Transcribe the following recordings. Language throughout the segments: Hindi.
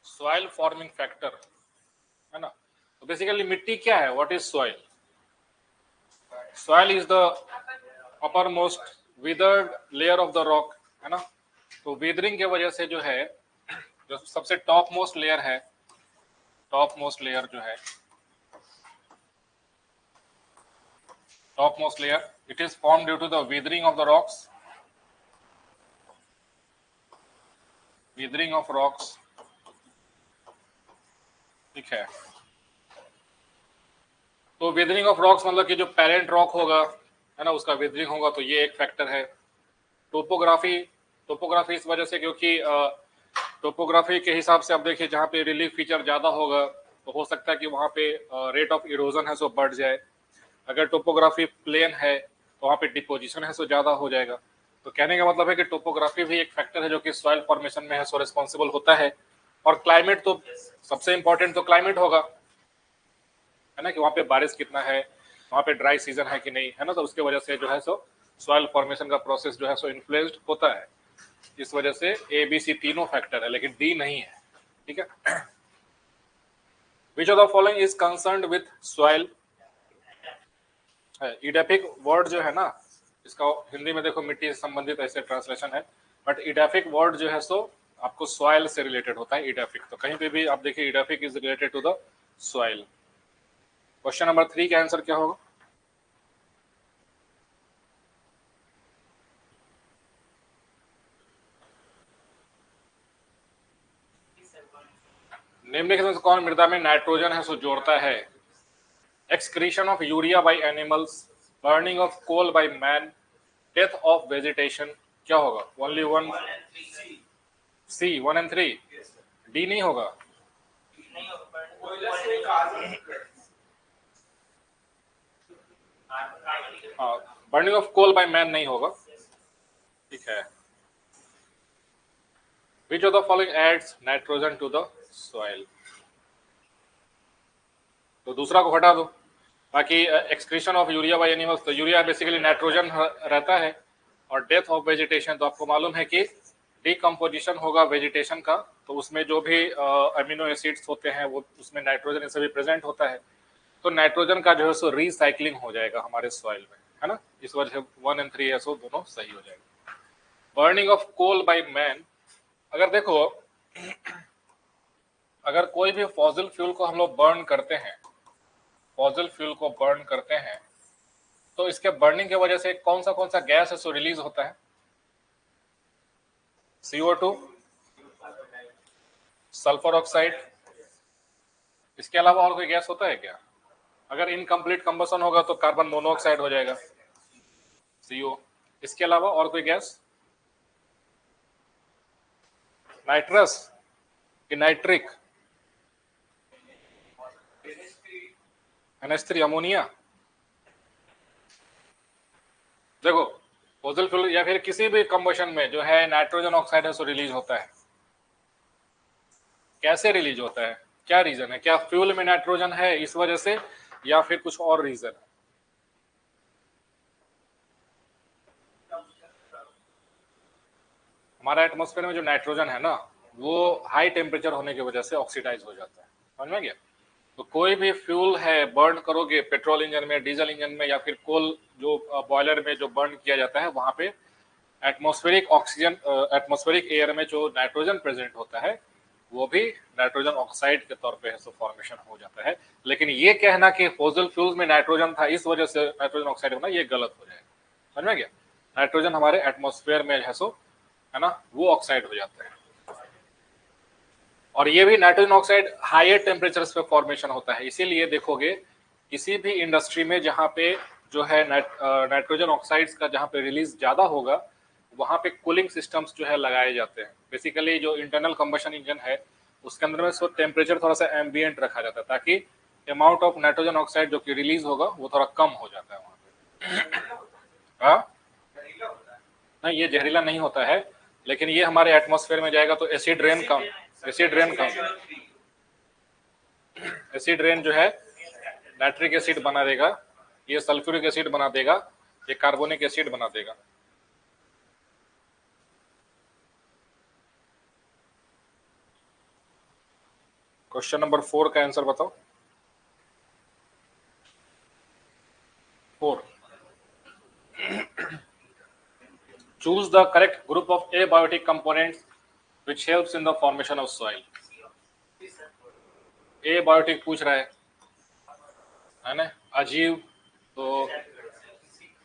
सॉइल फॉर्मिंग फैक्टर, है ना। तो बेसिकली मिट्टी क्या है, what is soil? Soil is the upper most withered layer of the rock, है ना। तो विदरिंग के वजह से जो है, जो सबसे टॉप मोस्ट लेयर है, टॉप मोस्ट लेयर जो है, top most layer, it is form due to the weathering of the rocks, weathering of rocks, ठीक है। तो विदरिंग ऑफ रॉक्स मतलब कि जो पेरेंट रॉक होगा, है ना, उसका विदरिंग होगा, तो ये एक फैक्टर है। टोपोग्राफी, टोपोग्राफी इस वजह से क्योंकि टोपोग्राफी के हिसाब से आप देखिए, जहाँ पे रिलीफ फीचर ज्यादा होगा तो हो सकता है कि वहाँ पे रेट ऑफ इरोजन है सो बढ़ जाए। अगर टोपोग्राफी प्लेन है तो वहाँ पे डिपोजिशन है सो ज्यादा हो जाएगा। तो कहने का मतलब है कि टोपोग्राफी भी एक फैक्टर है जो कि सॉइल फॉर्मेशन में है सो रिस्पॉन्सिबल होता है। और क्लाइमेट तो सबसे इंपॉर्टेंट तो क्लाइमेट होगा, है ना, कि वहाँ पे बारिश कितना है, वहाँ पे ड्राई सीजन है कि नहीं, है ना। तो उसके वजह से जो है सो सॉइल फॉर्मेशन का प्रोसेस जो है सो इन्फ्लुएंस्ड होता है। इस वजह से ए बी सी तीनों फैक्टर है, लेकिन डी नहीं है, ठीक है। Which of the following is concerned with soil? Edaphic word जो है ना, इसका हिंदी में देखो मिट्टी से संबंधित ऐसे ट्रांसलेशन है, बट इडेफिक वर्ड जो है सो आपको सॉइल से रिलेटेड होता है। इडेफिक तो कहीं पे भी आप देखिए, edaphic is related to the soil. Question number 3 का आंसर क्या होगा? निम्नलिखित में से कौन मृदा में नाइट्रोजन है सो जोड़ता है? Excretion of urea by animals, burning of coal by man, death of vegetation, क्या होगा? Only one, C 1 and 3, D नहीं होगा। हाँ, burning of coal by man नहीं होगा, ठीक है। Which of the following adds nitrogen to the soil? तो दूसरा को हटा दो। बाकी excretion of urea by animals, तो यूरिया बेसिकली नाइट्रोजन रहता है। और डेथ ऑफ वेजिटेशन, तो आपको मालूम है कि डिकम्पोजिशन होगा वेजिटेशन का, तो उसमें जो भी अमीनो एसिड्स होते हैं वो उसमें नाइट्रोजन इसे भी प्रेजेंट होता है। तो नाइट्रोजन का जो है सो रिसाइकलिंग हो जाएगा हमारे सॉइल में, है ना। इस वजह से 1 एंड 3 है सो दोनों सही हो जाएगा। Burning of coal by man, अगर देखो, अगर कोई भी फॉसिल फ्यूल को हम लोग बर्न करते हैं, फॉसिल फ्यूल को बर्न करते हैं, तो इसके बर्निंग की वजह से कौन सा गैस है सो रिलीज होता है? CO2, सल्फर ऑक्साइड, इसके अलावा और कोई गैस होता है क्या? अगर इनकम्प्लीट कंबसन होगा तो कार्बन मोनोऑक्साइड हो जाएगा, CO। इसके अलावा और कोई गैस? नाइट्रस कि नाइट्रिक? NH3, ammonia. देखो, फॉसिल फ्यूल या फिर किसी भी कंबशन में जो है नाइट्रोजन ऑक्साइड है सो रिलीज होता है। कैसे रिलीज होता है, क्या रीजन है? क्या फ्यूल में नाइट्रोजन है इस वजह से, या फिर कुछ और रीजन है? हमारा एटमॉस्फेयर में जो नाइट्रोजन है ना, वो हाई टेम्परेचर होने की वजह से ऑक्सीडाइज हो जाता है, समझ में गया। तो कोई भी फ्यूल है बर्न करोगे पेट्रोल इंजन में, डीजल इंजन में, या फिर कोल जो बॉयलर में जो बर्न किया जाता है, वहां पे एटमॉस्फेरिक ऑक्सीजन, एटमॉस्फेरिक एयर में जो नाइट्रोजन प्रेजेंट होता है वो भी नाइट्रोजन ऑक्साइड के तौर पे है फॉर्मेशन हो जाता है। लेकिन ये कहना कि फॉसिल फ्यूल्स में नाइट्रोजन था इस वजह से नाइट्रोजन ऑक्साइड होना, ये गलत हो जाएगा, समझ में गया। नाइट्रोजन हमारे एटमॉस्फेयर में है सो, है ना, वो ऑक्साइड हो जाता है। और ये भी नाइट्रोजन ऑक्साइड हायर टेम्परेचर्स पे फॉर्मेशन होता है। इसीलिए देखोगे किसी भी इंडस्ट्री में जहाँ पे जो है नाइट्रोजन ऑक्साइड्स का जहाँ पे रिलीज ज्यादा होगा, वहाँ पे कूलिंग सिस्टम्स जो है लगाए जाते हैं। बेसिकली जो इंटरनल कंबशन इंजन है उसके अंदर में सो टेम्परेचर थोड़ा सा एम्बियंट रखा जाता है, ताकि अमाउंट ऑफ नाइट्रोजन ऑक्साइड जो कि रिलीज होगा वो थोड़ा कम हो जाता है वहाँ पे। हाँ, नहीं ये जहरीला नहीं होता है, लेकिन ये हमारे एटमॉस्फेयर में जाएगा तो एसिड रेन कम, एसिड रेन कम, एसिड रेन जो है नाइट्रिक एसिड बना देगा, ये सल्फ्यूरिक एसिड बना देगा, ये कार्बोनिक एसिड बना देगा। क्वेश्चन नंबर 4 का आंसर बताओ। 4, choose the correct group of abiotic components which helps in the formation of soil। Abiotic पूछ रहा है ना, अजीब। तो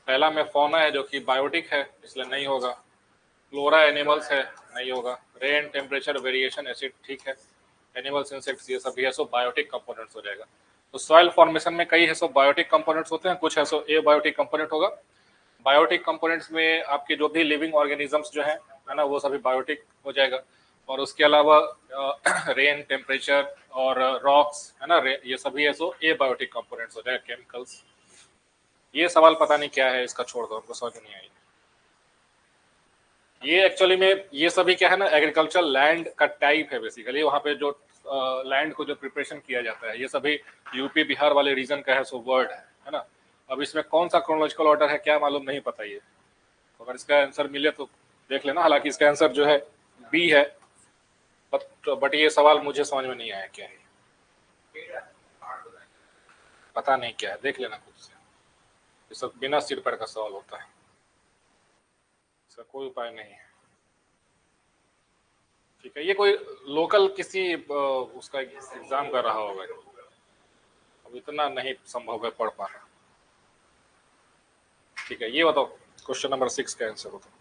पहला में फौना है जो कि बायोटिक है, इसलिए नहीं होगा। फ्लोरा एनिमल्स है, नहीं होगा। रेन, टेम्परेचर, वेरिएशन, एसिड, ठीक है। एनिमल्स, इंसेक्ट्स, ये सभी है सो बायोटिक कंपोनेंट्स हो जाएगा। तो सॉइल फॉर्मेशन में कई है सो बायोटिक कंपोनेंट्स होते हैं, कुछ है सो एबायोटिक कंपोनेंट होगा। बायोटिक कंपोनेंट्स में आपके जो भी लिविंग ऑर्गेनिजम्स जो है ना, वो सभी बायोटिक हो जाएगा। और उसके अलावा रेन, टेम्परेचर और रॉक्स है ना, ये सभी है सो एबायोटिक कंपोनेंट्स हो जाएगा। केमिकल्स, ये सवाल पता नहीं क्या है, इसका छोड़ दो, हमको समझ नहीं आई। ये एक्चुअली में ये सभी क्या है ना, एग्रीकल्चर लैंड का टाइप है बेसिकली। वहाँ पे जो लैंड को जो प्रिपरेशन किया जाता है, ये सभी यूपी बिहार वाले रीजन का है सो वर्ड है ना। अब इसमें कौन सा क्रोनोलॉजिकल ऑर्डर है क्या मालूम नहीं पता ये, तो अगर इसका आंसर मिले तो देख लेना। हालांकि इसका आंसर जो है बी है, बट ये सवाल मुझे समझ में नहीं आया क्या है, पता नहीं क्या है, देख लेना खुद से। ये सब बिना सिर पैर का सवाल होता है, इसका कोई उपाय नहीं है। ठीक है, ये कोई लोकल किसी उसका एग्जाम कर रहा होगा, अब इतना नहीं संभव है पढ़ पाना। ठीक है, ये बताओ क्वेश्चन नंबर 6 का आंसर बताओ।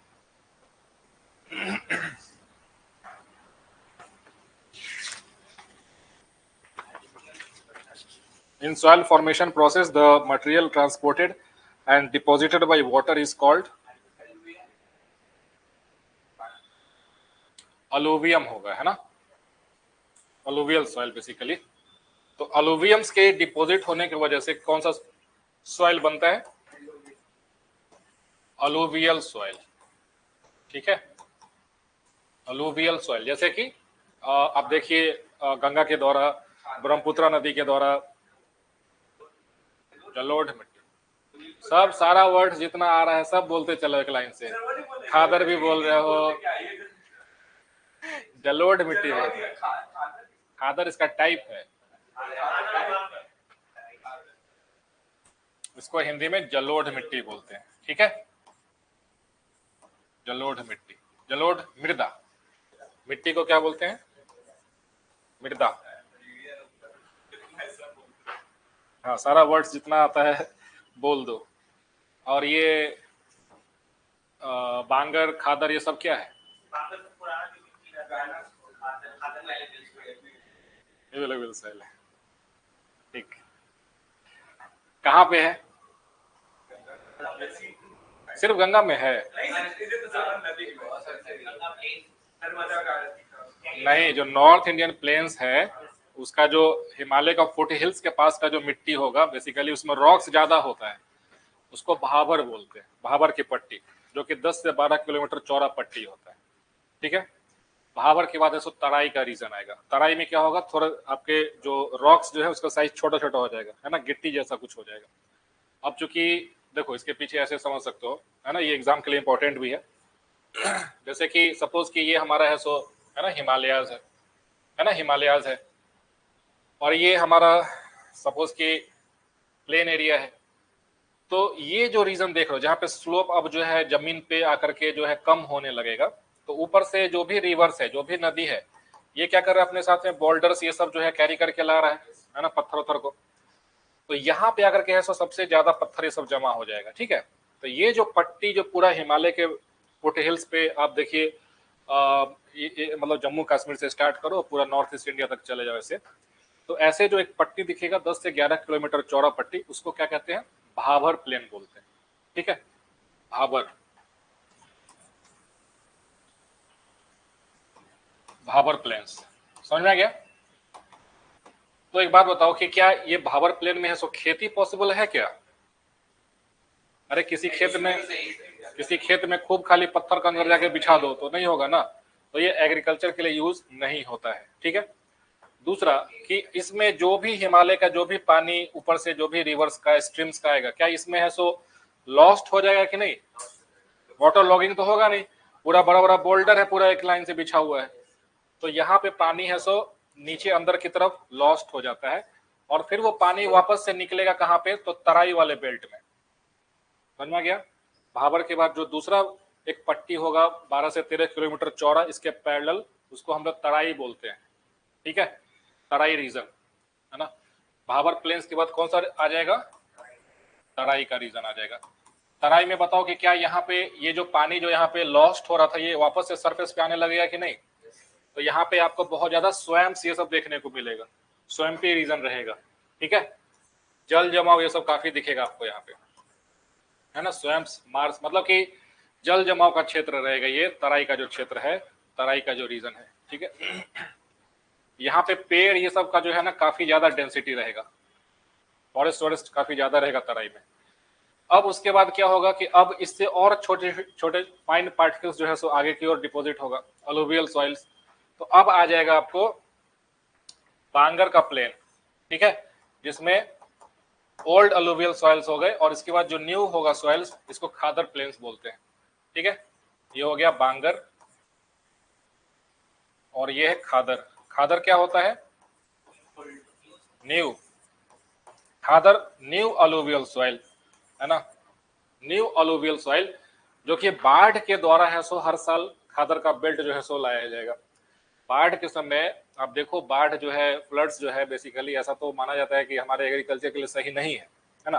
In soil formation process, the material transported and deposited by water is called alluvium होगा, है ना, alluvial soil बेसिकली। तो alluviums के डिपोजिट होने की वजह से कौन सा सॉइल बनता है, alluvial soil। ठीक है, alluvial soil, जैसे कि आप देखिए गंगा के द्वारा, ब्रह्मपुत्र नदी के द्वारा, जलोढ़ मिट्टी, सब सारा वर्ड जितना आ रहा है सब बोलते चलो एक लाइन से। खादर भी बोल रहे हो, जलोढ़ मिट्टी बोलते हैं, खादर इसका टाइप है, इसको हिंदी में जलोढ़ मिट्टी बोलते हैं। ठीक है, जलोढ़ मिट्टी, जलोढ़ मृदा, मिट्टी को क्या बोलते हैं, मृदा। हाँ, सारा वर्ड्स जितना आता है बोल दो। और ये बांगर, खादर, ये सब क्या है, ठीक। कहाँ पे है, सिर्फ गंगा में है, नहीं, जो नॉर्थ इंडियन प्लेन्स है उसका जो हिमालय का फुट हिल्स के पास का जो मिट्टी होगा बेसिकली उसमें रॉक्स ज्यादा होता है, उसको भाबर बोलते हैं, भाबर की पट्टी, जो कि 10 से 12 किलोमीटर चौड़ा पट्टी होता है। ठीक है, भाबर के बाद है सो तराई का रीजन आएगा। तराई में क्या होगा, थोड़ा आपके जो रॉक्स जो है उसका साइज छोटा छोटा हो जाएगा, है ना, गिट्टी जैसा कुछ हो जाएगा। अब चूंकि देखो इसके पीछे ऐसे समझ सकते हो, है ना, ये एग्जाम के लिए इंपॉर्टेंट भी है। जैसे कि सपोज कि ये हमारा है सो, है ना, हिमालयाज है ना, हिमालयाज है, और ये हमारा सपोज कि प्लेन एरिया है। तो ये जो रीजन देख रहे हो जहाँ पे स्लोप अब जो है जमीन पे आकर के जो है कम होने लगेगा, तो ऊपर से जो भी रिवर्स है, जो भी नदी है, ये क्या कर रहा है अपने साथ में बोल्डर्स ये सब जो है कैरी करके ला रहा है ना, पत्थर उत्थर को। तो यहाँ पे आकर के है सो सबसे ज्यादा पत्थर ये सब जमा हो जाएगा। ठीक है, तो ये जो पट्टी जो पूरा हिमालय के फुट हिल्स पे आप देखिए, मतलब जम्मू कश्मीर से स्टार्ट करो पूरा नॉर्थ ईस्ट इंडिया तक चले जाओ ऐसे, तो ऐसे जो एक पट्टी दिखेगा 10 से 11 किलोमीटर चौड़ा पट्टी, उसको क्या कहते हैं, भाबर प्लेन बोलते हैं। ठीक है, भाबर, भाबर प्लेन्स, समझ में आ गया। तो एक बात बताओ कि क्या ये भाबर प्लेन में है सो खेती पॉसिबल है क्या, अरे किसी खेत में खूब खाली पत्थर का अंदर जाके बिछा दो तो नहीं होगा ना, तो ये एग्रीकल्चर के लिए यूज नहीं होता है। ठीक है, दूसरा कि इसमें जो भी हिमालय का जो भी पानी ऊपर से जो भी रिवर्स का स्ट्रीम्स का आएगा, क्या इसमें है सो लॉस्ट हो जाएगा कि नहीं, वाटर लॉगिंग तो होगा नहीं, पूरा बड़ा बड़ा बोल्डर है पूरा एक लाइन से बिछा हुआ है, तो यहाँ पे पानी है सो नीचे अंदर की तरफ लॉस्ट हो जाता है और फिर वो पानी वापस से निकलेगा कहाँ पे, तो तराई वाले बेल्ट में। समझ में आ गया। भाबर के बाद जो दूसरा एक पट्टी होगा 12 से 13 किलोमीटर चौड़ा इसके पैरेलल, उसको हम लोग तराई बोलते हैं, ठीक है, तराई रीजन है ना। भाबर प्लेन्स के बाद कौन सा आ जाएगा, तराई का रीजन आ जाएगा। तराई में बताओ कि क्या यहाँ पे ये जो पानी जो यहाँ पे लॉस्ट हो रहा था ये वापस से सरफेस पे आने लगेगा कि नहीं, तो यहाँ पे आपको बहुत ज्यादा स्वयं ये सब देखने को मिलेगा, स्वयं पे रीजन रहेगा, ठीक है। जल जमाव ये सब काफी दिखेगा आपको यहाँ पे, है ना। स्वयं मार्स मतलब कि जल जमाव का क्षेत्र रहेगा ये, तराई का जो क्षेत्र है, तराई का जो रीजन है, ठीक है। यहाँ पे पेड़ ये सब का जो है ना काफी ज्यादा डेंसिटी रहेगा, फॉरेस्ट वॉरेस्ट काफी ज्यादा रहेगा तराई में। अब उसके बाद क्या होगा कि अब इससे और छोटे छोटे फाइन पार्टिकल्स जो है सो आगे की ओर डिपॉजिट होगा, अलुवियल सॉइल्स। तो अब आ जाएगा आपको बांगर का प्लेन, ठीक है, जिसमें ओल्ड अलुवियल सॉइल्स हो गए और इसके बाद जो न्यू होगा सॉइल्स इसको खादर प्लेन्स बोलते हैं, ठीक है। ये हो गया बांगर और ये है खादर। खादर क्या होता है, न्यू, खादर न्यू अलुवियल सॉइल है ना, न्यू अलुवियल सॉइल जो कि बाढ़ के द्वारा है सो हर साल खादर का बेल्ट जो है सो लाया जाएगा। बाढ़ के समय आप देखो, बाढ़ जो है, फ्लड्स जो है, बेसिकली ऐसा तो माना जाता है कि हमारे एग्रीकल्चर के लिए सही नहीं है ना,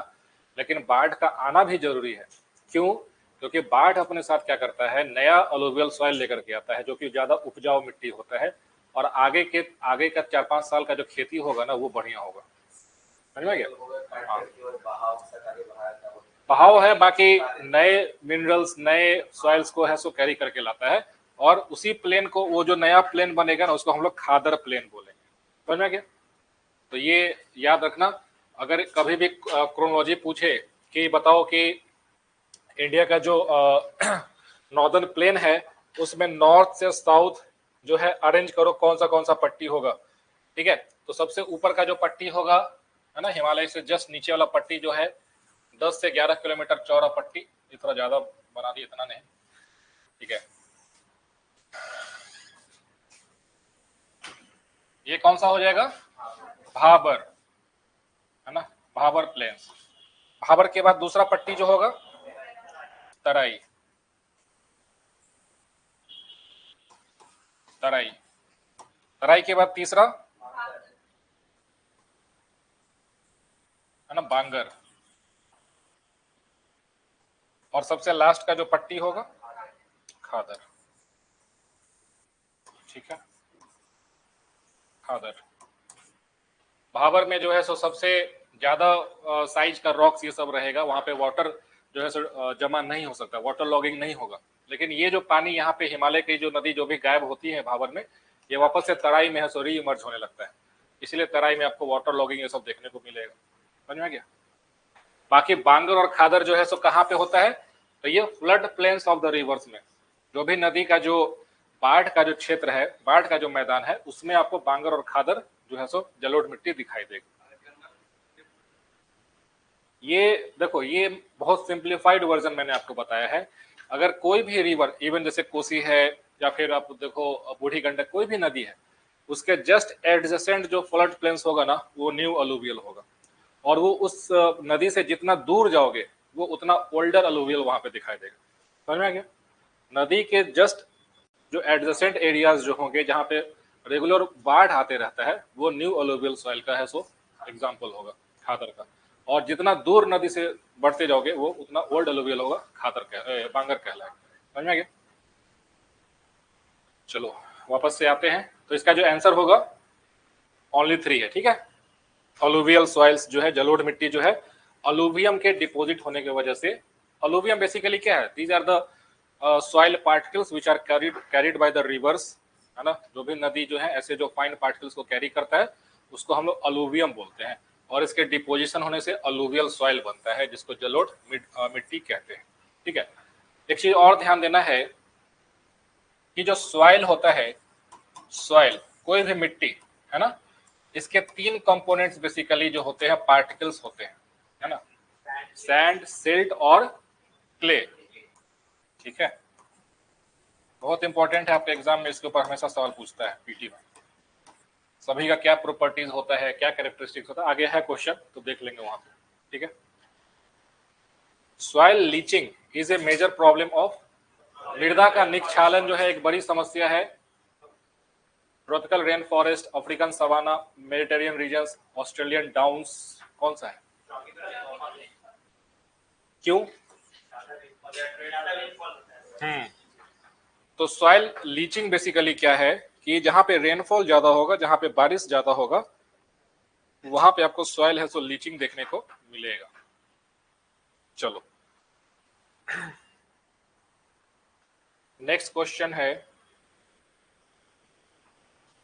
लेकिन बाढ़ का आना भी जरूरी है। क्यों, क्योंकि बाढ़ अपने साथ क्या करता है, नया अलुवियल सॉइल लेकर के आता है जो कि ज्यादा उपजाऊ मिट्टी होता है और आगे का 4-5 साल का जो खेती होगा ना वो बढ़िया होगा। समझ में गया। हाँ, बहाव है, बाकी नए मिनरल्स नए सॉइल्स को है सो कैरी करके लाता है और उसी प्लेन को, वो जो नया प्लेन बनेगा ना उसको हम लोग खादर प्लेन बोलेंगे। समझ में गया। तो ये याद रखना, अगर कभी भी क्रोनोलॉजी पूछे कि बताओ कि इंडिया का जो नॉर्दर्न प्लेन है उसमें नॉर्थ से साउथ जो है अरेंज करो कौन सा पट्टी होगा, ठीक है। तो सबसे ऊपर का जो पट्टी होगा है ना, हिमालय से जस्ट नीचे वाला पट्टी जो है 10 से 11 किलोमीटर चौड़ा पट्टी, ये थोड़ा ज्यादा बना दी, इतना नहीं, ठीक है। ये कौन सा हो जाएगा, भाबर है ना, भाबर प्लेन्स। भाबर के बाद दूसरा पट्टी जो होगा तराई, तराई, तराई के बाद तीसरा है ना बांगर, और सबसे लास्ट का जो पट्टी होगा खादर, ठीक है, खादर। भाबर में जो है सो सबसे ज्यादा साइज का रॉक्स ये सब रहेगा, वहां पे वाटर जो है सो जमा नहीं हो सकता, वाटर लॉगिंग नहीं होगा। लेकिन ये जो पानी यहाँ पे हिमालय की जो नदी जो भी गायब होती है भाबर में, ये वापस से तराई में है सो री इमर्ज होने लगता है, इसलिए तराई में आपको वाटर लॉगिंग ये सब देखने को मिलेगा। समझ में गया। बाकी बांगर और खादर जो है सो कहाँ पे होता है, तो ये flood plains of the reverse में, जो भी नदी का जो बाढ़ का जो क्षेत्र है, बाढ़ का जो मैदान है, उसमें आपको बांगर और खादर जो है सो जलोढ़ मिट्टी दिखाई देगी। ये देखो, ये बहुत सिंप्लीफाइड वर्जन मैंने आपको बताया है। अगर कोई भी रिवर, इवन जैसे कोसी है या फिर आप देखो बूढ़ी गंडक, कोई भी नदी है, उसके जस्ट एडजेसेंट जो फ्लड प्लेन्स होगा ना वो न्यू अलुवियल होगा, और वो उस नदी से जितना दूर जाओगे वो उतना ओल्डर अलुवियल वहां पे दिखाई देगा। समझ में आ गया। नदी के जस्ट जो एडजेसेंट एरियाज जो होंगे जहाँ पे रेगुलर बाढ़ आते रहता है वो न्यू अलुवियल सॉइल का है सो एग्जाम्पल होगा खादर का, और जितना दूर नदी से बढ़ते जाओगे वो उतना ओल्ड अलुवियल होगा, खादर बांगर कहलाएगा। समझ में आ गया। चलो वापस से आते हैं, तो इसका जो आंसर होगा ओनली 3 है, ठीक है। अलुवियल सॉइल्स जो है, जलोढ़ मिट्टी जो है, अलुवियम के डिपॉजिट होने की वजह से। अलुवियम बेसिकली क्या है, these are the soil particles which are carried by the rivers, है ना। जो भी नदी जो है ऐसे जो फाइन पार्टिकल्स को कैरी करता है उसको हम लोग अलुवियम बोलते हैं, और इसके डिपोजिशन होने से अलुवियल सॉइल बनता है जिसको जलोढ़ मिट्टी कहते हैं, ठीक है। एक चीज और ध्यान देना है कि जो सॉइल होता है, सॉइल कोई भी मिट्टी है ना, इसके 3 कंपोनेंट्स बेसिकली जो होते हैं पार्टिकल्स होते हैं, है ना, सैंड, सिल्ट और क्ले, ठीक है। बहुत इंपॉर्टेंट है, आपके एग्जाम में इसके ऊपर हमेशा सवाल पूछता है पीटी में। सभी का क्या प्रॉपर्टीज होता है, क्या कैरेक्टरिस्टिक्स होता है, आगे है क्वेश्चन तो देख लेंगे वहां पे, ठीक है। Soil leaching is a major problem of, मृदा का निक्षालन जो है एक बड़ी समस्या है। Tropical rain forest, African savanna, Mediterranean regions, Australian downs, कौन सा है? क्यों? तो सॉइल लीचिंग बेसिकली क्या है कि जहां पे रेनफॉल ज्यादा होगा, जहां पे बारिश ज्यादा होगा, वहां पे आपको सॉइल है सो लीचिंग देखने को मिलेगा। चलो नेक्स्ट क्वेश्चन है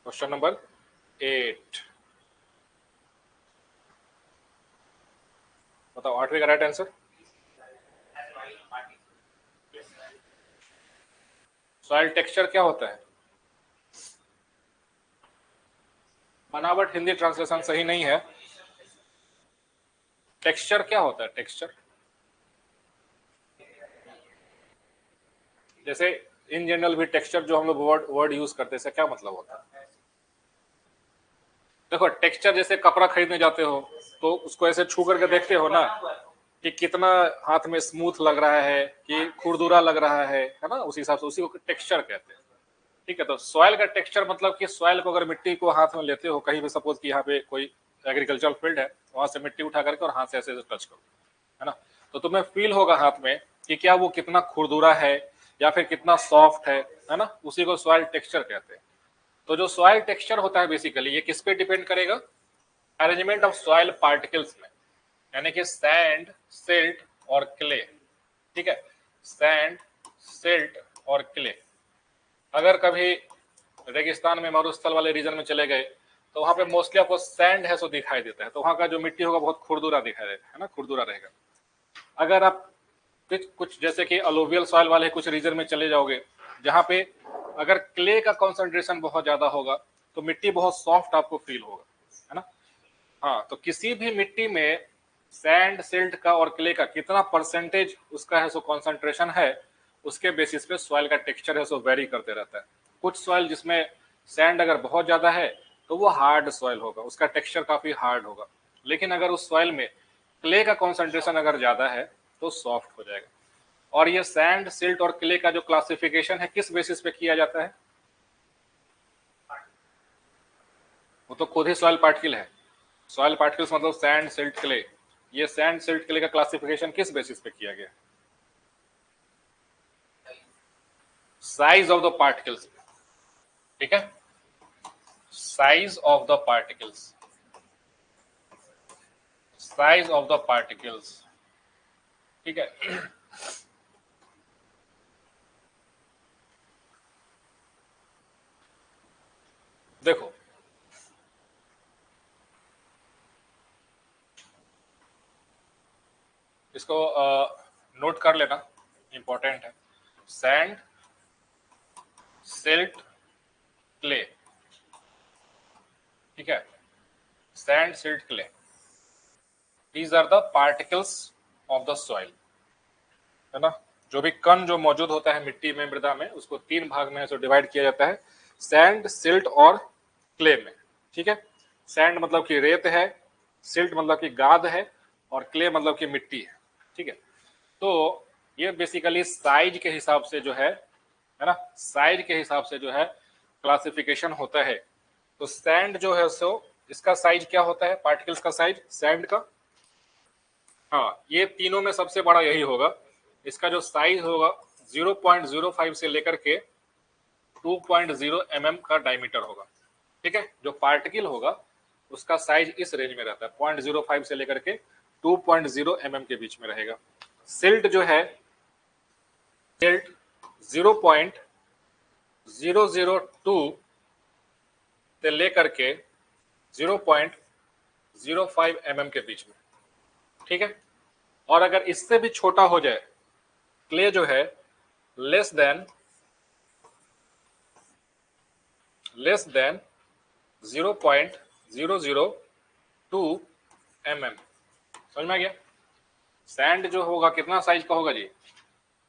क्वेश्चन नंबर 8। बताओ 8वीं का राइट आंसर। सॉइल टेक्सचर क्या होता है? बनावट हिंदी ट्रांसलेशन सही नहीं है। टेक्सचर क्या होता है? टेक्सचर जैसे इन जनरल भी टेक्सचर जो हम लोग वर्ड यूज करते हैं, इसका क्या मतलब होता है? देखो टेक्सचर जैसे कपड़ा खरीदने जाते हो तो उसको ऐसे छू करके देखते हो ना कि कितना हाथ में स्मूथ लग रहा है कि खुरदुरा लग रहा है ना, उसी हिसाब से उसी को टेक्सचर कहते हैं, ठीक है। तो सॉइल का टेक्सचर मतलब कि सॉइल को अगर मिट्टी को हाथ में लेते हो, कहीं भी सपोज कि यहाँ पे कोई एग्रीकल्चरल फील्ड है, वहां से मिट्टी उठा करके और हाथ से ऐसे टच करो, है ना, तो तुम्हें फील होगा हाथ में कि क्या वो कितना खुरदुरा है या फिर कितना सॉफ्ट है ना, उसी को सॉइल टेक्सचर कहते हैं। तो जो सॉइल टेक्सचर होता है बेसिकली ये किस पे डिपेंड करेगा? अरेंजमेंट ऑफ सॉइल पार्टिकल्स में, यानी कि सैंड, सिल्ट और क्ले, ठीक है। सैंड, सिल्ट और क्ले। अगर कभी रेगिस्तान में मरुस्थल वाले रीजन में चले गए तो वहां पे मोस्टली आपको सैंड है सो दिखाई देता है, तो वहां का जो मिट्टी होगा बहुत खुरदुरा दिखाई देता है ना, खुरदुरा रहेगा। अगर आप कुछ जैसे कि अलोवियल सॉइल वाले कुछ रीजन में चले जाओगे जहां पे अगर क्ले का कॉन्सेंट्रेशन बहुत ज्यादा होगा तो मिट्टी बहुत सॉफ्ट आपको फील होगा, है ना। हाँ, तो किसी भी मिट्टी में सैंड, सिल्ट का और क्ले का कितना परसेंटेज उसका है सो कॉन्सेंट्रेशन है, उसके बेसिस पे सॉइल का टेक्सचर है सो वेरी करते रहता है। कुछ सॉइल जिसमें सैंड अगर बहुत ज्यादा है तो वो हार्ड सॉइल होगा, उसका टेक्सचर काफी हार्ड होगा। लेकिन अगर उस सॉइल में क्ले का कॉन्सेंट्रेशन अगर ज्यादा है तो सॉफ्ट हो जाएगा। और ये सैंड, सिल्ट और क्ले का जो क्लासिफिकेशन है किस बेसिस पे किया जाता है? वो तो खुद ही सॉइल पार्टिकल है। सॉइल पार्टिकल्स मतलब सैंड, सिल्ट, क्ले। ये सैंड, सिल्ट, क्ले का क्लासिफिकेशन किस बेसिस पे किया गया? साइज ऑफ द पार्टिकल्स, ठीक है, size of the particles, size of the particles, ठीक है। देखो इसको नोट कर लेना, इंपॉर्टेंट है। सैंड, सिल्ट, क्ले, ठीक है, sand, silt, clay, these are the particles of the soil, है ना। जो भी कण जो मौजूद होता है मिट्टी में, मृदा में, उसको 3 भाग में डिवाइड किया जाता है, सैंड, सिल्ट और क्ले में, ठीक है। सैंड मतलब कि रेत है, सिल्ट मतलब कि गाद है और क्ले मतलब कि मिट्टी है, ठीक है। तो ये बेसिकली साइज के हिसाब से जो है ना, साइज के हिसाब से जो है क्लासिफिकेशन होता है। तो सैंड जो है सो इसका साइज क्या होता है? पार्टिकल्स का साइज सैंड का, हाँ, ये तीनों में सबसे बड़ा यही होगा। इसका जो साइज होगा 0.05 से लेकर के 2.0 mm का डायमीटर होगा, ठीक है। जो पार्टिकल होगा उसका साइज इस रेंज में रहता है, 0.05 से लेकर के 2.0 mm के बीच में रहेगा। सिल्ट जो है, सिल्ट 0.002 से लेकर के 0.05 mm के बीच में, ठीक है। और अगर इससे भी छोटा हो जाए, क्ले जो है लेस देन 0.002 mm, समझ में आ गया। सैंड जो होगा कितना साइज का होगा जी?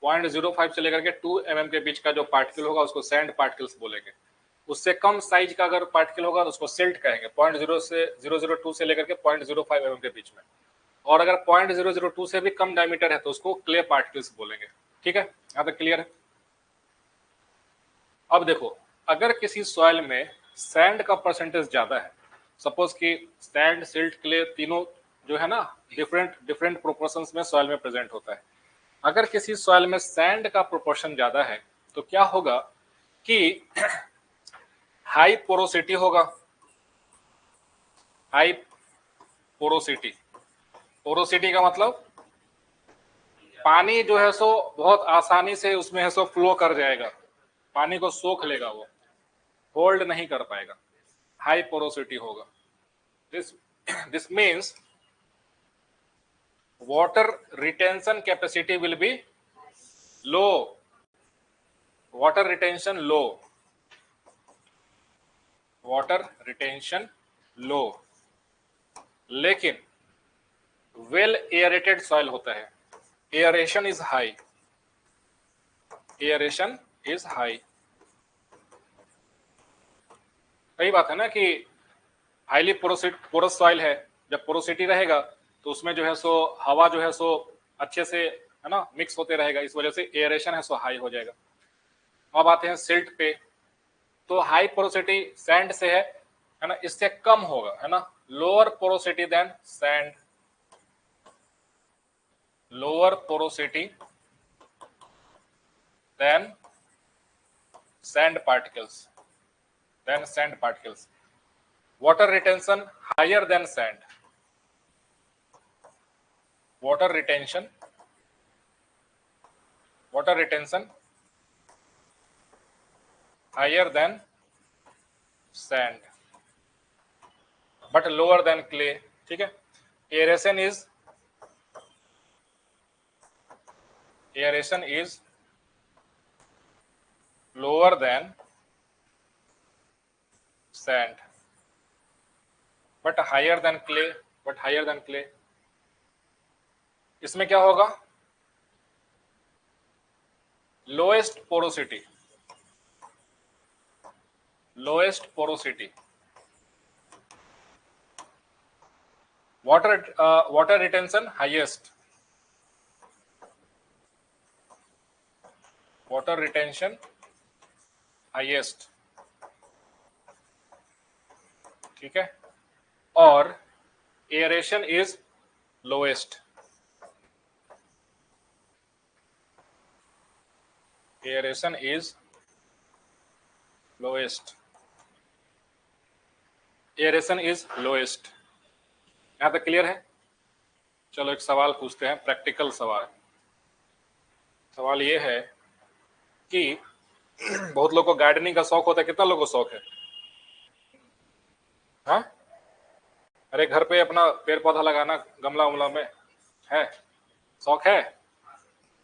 0.05 से लेकर के 2 mm के बीच का जो पार्टिकल होगा उसको सैंड पार्टिकल्स बोलेंगे। उससे कम साइज का अगर पार्टिकल होगा तो उसको सिल्ट कहेंगे, 0.002 से लेकर के 0.05 mm के बीच में। और अगर 0.002 से भी कम डायमीटर है तो उसको क्ले पार्टिकल्स बोलेंगे। ठीक है, यहाँ तक क्लियर है। अब देखो, अगर किसी सॉइल में सैंड का परसेंटेज ज्यादा है, सपोज कि सैंड, सिल्ट, क्ले तीनों जो है ना डिफरेंट प्रोपोर्शंस में सॉइल में प्रेजेंट होता है। अगर किसी सॉइल में सैंड का प्रोपोर्शन ज्यादा है तो क्या होगा कि हाई पोरोसिटी होगा। हाई पोरोसिटी, पोरोसिटी का मतलब पानी जो है सो बहुत आसानी से उसमें है सो फ्लो कर जाएगा, पानी को सोख लेगा, वो होल्ड नहीं कर पाएगा, हाई पोरोसिटी होगा। This means water retention capacity will be low, water retention low, water retention low। लेकिन वेल एयरेटेड सॉइल होता है, aeration is high, aeration is high. सही बात है ना कि हाईली पोरस सॉइल है, जब पोरोसिटी रहेगा तो उसमें जो है सो हवा जो है सो अच्छे से है ना मिक्स होते रहेगा, इस वजह से एयरेशन है सो हाई हो जाएगा। अब आते हैं सिल्ट पे, तो हाई पोरोसिटी सैंड से है ना, इससे कम होगा, है ना, lower porosity than sand, lower porosity than sand particles, than sand particles. Water retention higher than sand, water retention higher than sand but lower than clay। ठीक है, aeration is lower than sand but higher than clay। इसमें क्या होगा, lowest porosity, water retention highest, water retention highest. ठीक है, और aeration is lowest, aeration is lowest, aeration is lowest. यहां तक क्लियर है। चलो एक सवाल पूछते हैं, प्रैक्टिकल सवाल। सवाल ये है कि बहुत लोगों को गार्डनिंग का शौक होता है, कितना लोगों को शौक है? हाँ, अरे घर पे अपना पेड़ पौधा लगाना, गमला उमला में है, शौक है?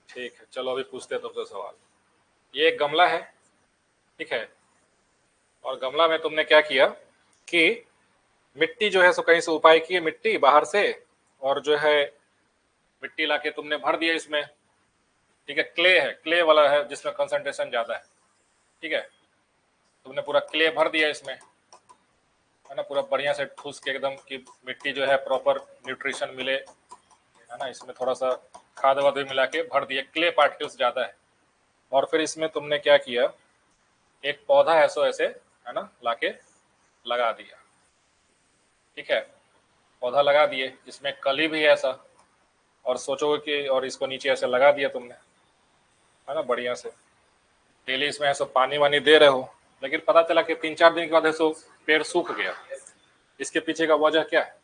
ठीक है, चलो अभी पूछते हैं तुमसे सवाल। ये एक गमला है, ठीक है, और गमला में तुमने क्या किया कि मिट्टी जो है सो कहीं से उपाय किए, मिट्टी बाहर से, और जो है मिट्टी लाके तुमने भर दिया इसमें। ठीक है, क्ले है, क्ले वाला है जिसमें कंसंट्रेशन ज्यादा है। ठीक है, तुमने पूरा क्ले भर दिया इसमें, है ना, पूरा बढ़िया से ठूस के एकदम कि मिट्टी जो है प्रॉपर न्यूट्रिशन मिले, है ना, इसमें थोड़ा सा खाद वाद भी मिला के भर दिया, क्ले पार्टिकल्स ज्यादा है। और फिर इसमें तुमने क्या किया, एक पौधा है सो ऐसे, है ना, लाके लगा दिया। ठीक है, पौधा लगा दिए, इसमें कली भी है ऐसा, और सोचोगे कि और इसको नीचे ऐसे लगा दिया तुमने, है ना, बढ़िया से डेली इसमें ऐसा पानी वानी दे रहे हो, लेकिन पता चला कि 3-4 दिन के बाद ऐसा पेड़ सूख गया। इसके पीछे का वजह क्या है?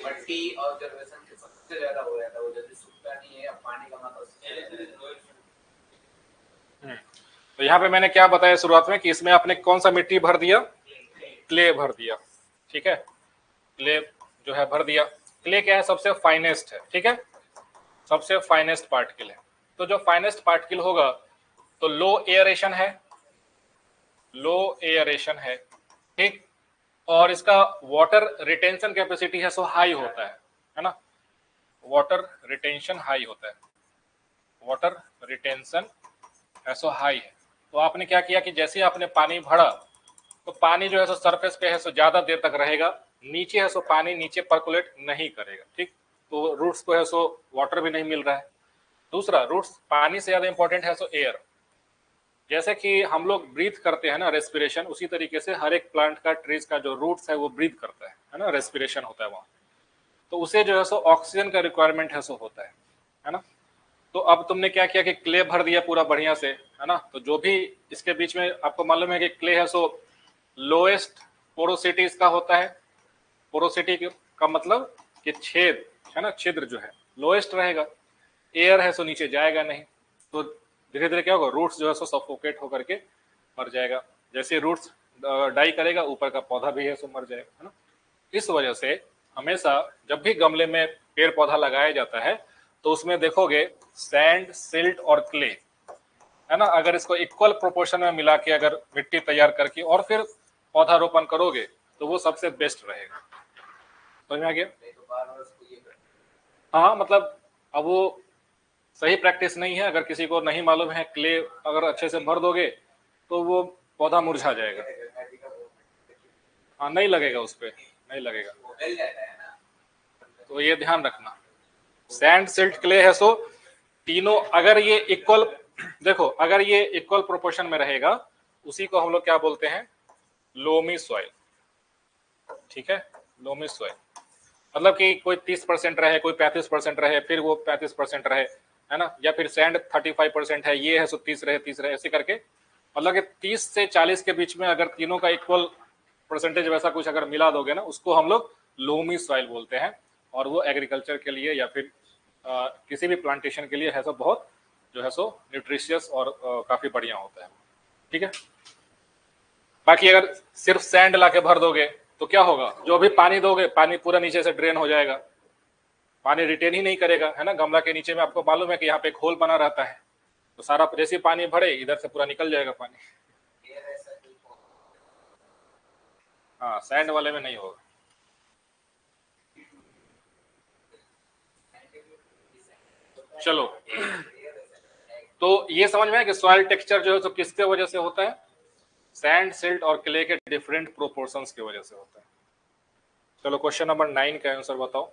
मट्टी और जर्वेशन सबसे ज्यादा हो जाता है, वो जल्दी सूखता नहीं है, पानी का मात्रा। तो यहाँ पे मैंने क्या बताया शुरुआत में कि इसमें आपने कौन सा मिट्टी भर दिया, क्ले भर दिया। ठीक है, क्ले जो है भर दिया। क्ले क्या है, सबसे फाइनेस्ट है। ठीक है, सबसे फाइनेस्ट पार्टिकल है। तो जो फाइनेस्ट पार्टिकल होगा तो लो एयरेशन है, लो एयरेशन है। ठीक, और इसका वाटर रिटेंशन कैपेसिटी है सो हाई होता है ना, वाटर रिटेंशन हाई होता है। वाटर रिटेंशन है सो हाई है। तो आपने क्या किया कि जैसे ही आपने पानी भरा तो पानी जो है सो सरफेस पे है सो ज्यादा देर तक रहेगा, नीचे है सो पानी नीचे पर्कुलेट नहीं करेगा, ठीक। तो रूट्स को है सो वाटर भी नहीं मिल रहा है। दूसरा, रूट्स पानी से ज्यादा इंपॉर्टेंट है सो एयर। जैसे कि हम लोग ब्रीथ करते हैं ना रेस्पिरेशन, उसी तरीके से हर एक प्लांट का, ट्रीज का जो रूट्स है वो ब्रीथ करता है ना, रेस्पिरेशन होता है वहां। तो उसे जो है सो ऑक्सीजन का रिक्वायरमेंट है सो होता है ना। तो अब तुमने क्या किया कि क्ले भर दिया पूरा बढ़िया से, है ना। तो जो भी इसके बीच में आपको मालूम है कि क्ले है सो लोएस्ट पोरोसिटी इसका होता है। पोरोसिटी का मतलब कि छेद, है ना, छिद्र जो है लोएस्ट रहेगा। एयर है सो नीचे जाएगा नहीं, तो धीरे धीरे क्या होगा, रूट्स जो है सो सफोकेट होकर के मर जाएगा। जैसे रूट्स डाई करेगा, ऊपर का पौधा भी है सो मर जाएगा, है ना। इस वजह से हमेशा जब भी गमले में पेड़ पौधा लगाया जाता है तो उसमें देखोगे सैंड, सिल्ट और क्ले, है ना, अगर इसको इक्वल प्रोपोर्शन में मिला के अगर मिट्टी तैयार करके और फिर पौधारोपण करोगे तो वो सबसे बेस्ट रहेगा। समझ में आ गया? हाँ, मतलब अब वो सही प्रैक्टिस नहीं है। अगर किसी को नहीं मालूम है, क्ले अगर अच्छे से भर दोगे तो वो पौधा मुरझा जाएगा। हाँ, नहीं लगेगा, उस पर नहीं लगेगा, तो ये ध्यान रखना। सैंड, सिल्ट, क्ले है सो तीनों अगर ये इक्वल, देखो अगर ये इक्वल प्रोपोर्शन में रहेगा, उसी को हम लोग क्या बोलते हैं, लोमी सॉइल, ठीक है। लोमी सॉइल मतलब कि कोई 30% रहे, कोई 35% रहे, फिर वो 35% रहे, है ना, या फिर सैंड 35% है, ये है सो 30 रहे, 30 रहे, ऐसे करके। मतलब कि 30 से 40 के बीच में अगर तीनों का इक्वल परसेंटेज वैसा कुछ अगर मिला दोगे ना, उसको हम लोग लोमी सॉइल बोलते हैं। और वो एग्रीकल्चर के लिए या फिर किसी भी प्लांटेशन के लिए है सो बहुत जो है सो न्यूट्रिशियस और काफी बढ़िया होता है, ठीक है। बाकी अगर सिर्फ सैंड ला के भर दोगे तो क्या होगा, जो भी पानी दोगे पानी पूरा नीचे से ड्रेन हो जाएगा, पानी रिटेन ही नहीं करेगा, है ना। गमला के नीचे में आपको मालूम है कि यहाँ पे एक होल बना रहता है, तो सारा जैसे पानी भरे इधर से पूरा निकल जाएगा पानी। हाँ, सैंड वाले में नहीं होगा। चलो, तो ये समझ में है कि सॉइल टेक्सचर जो है तो किसके वजह से होता है, सैंड, सिल्ट और क्ले के डिफरेंट प्रोपोर्शंस की वजह से होता है। चलो, क्वेश्चन नंबर 9 का आंसर बताओ।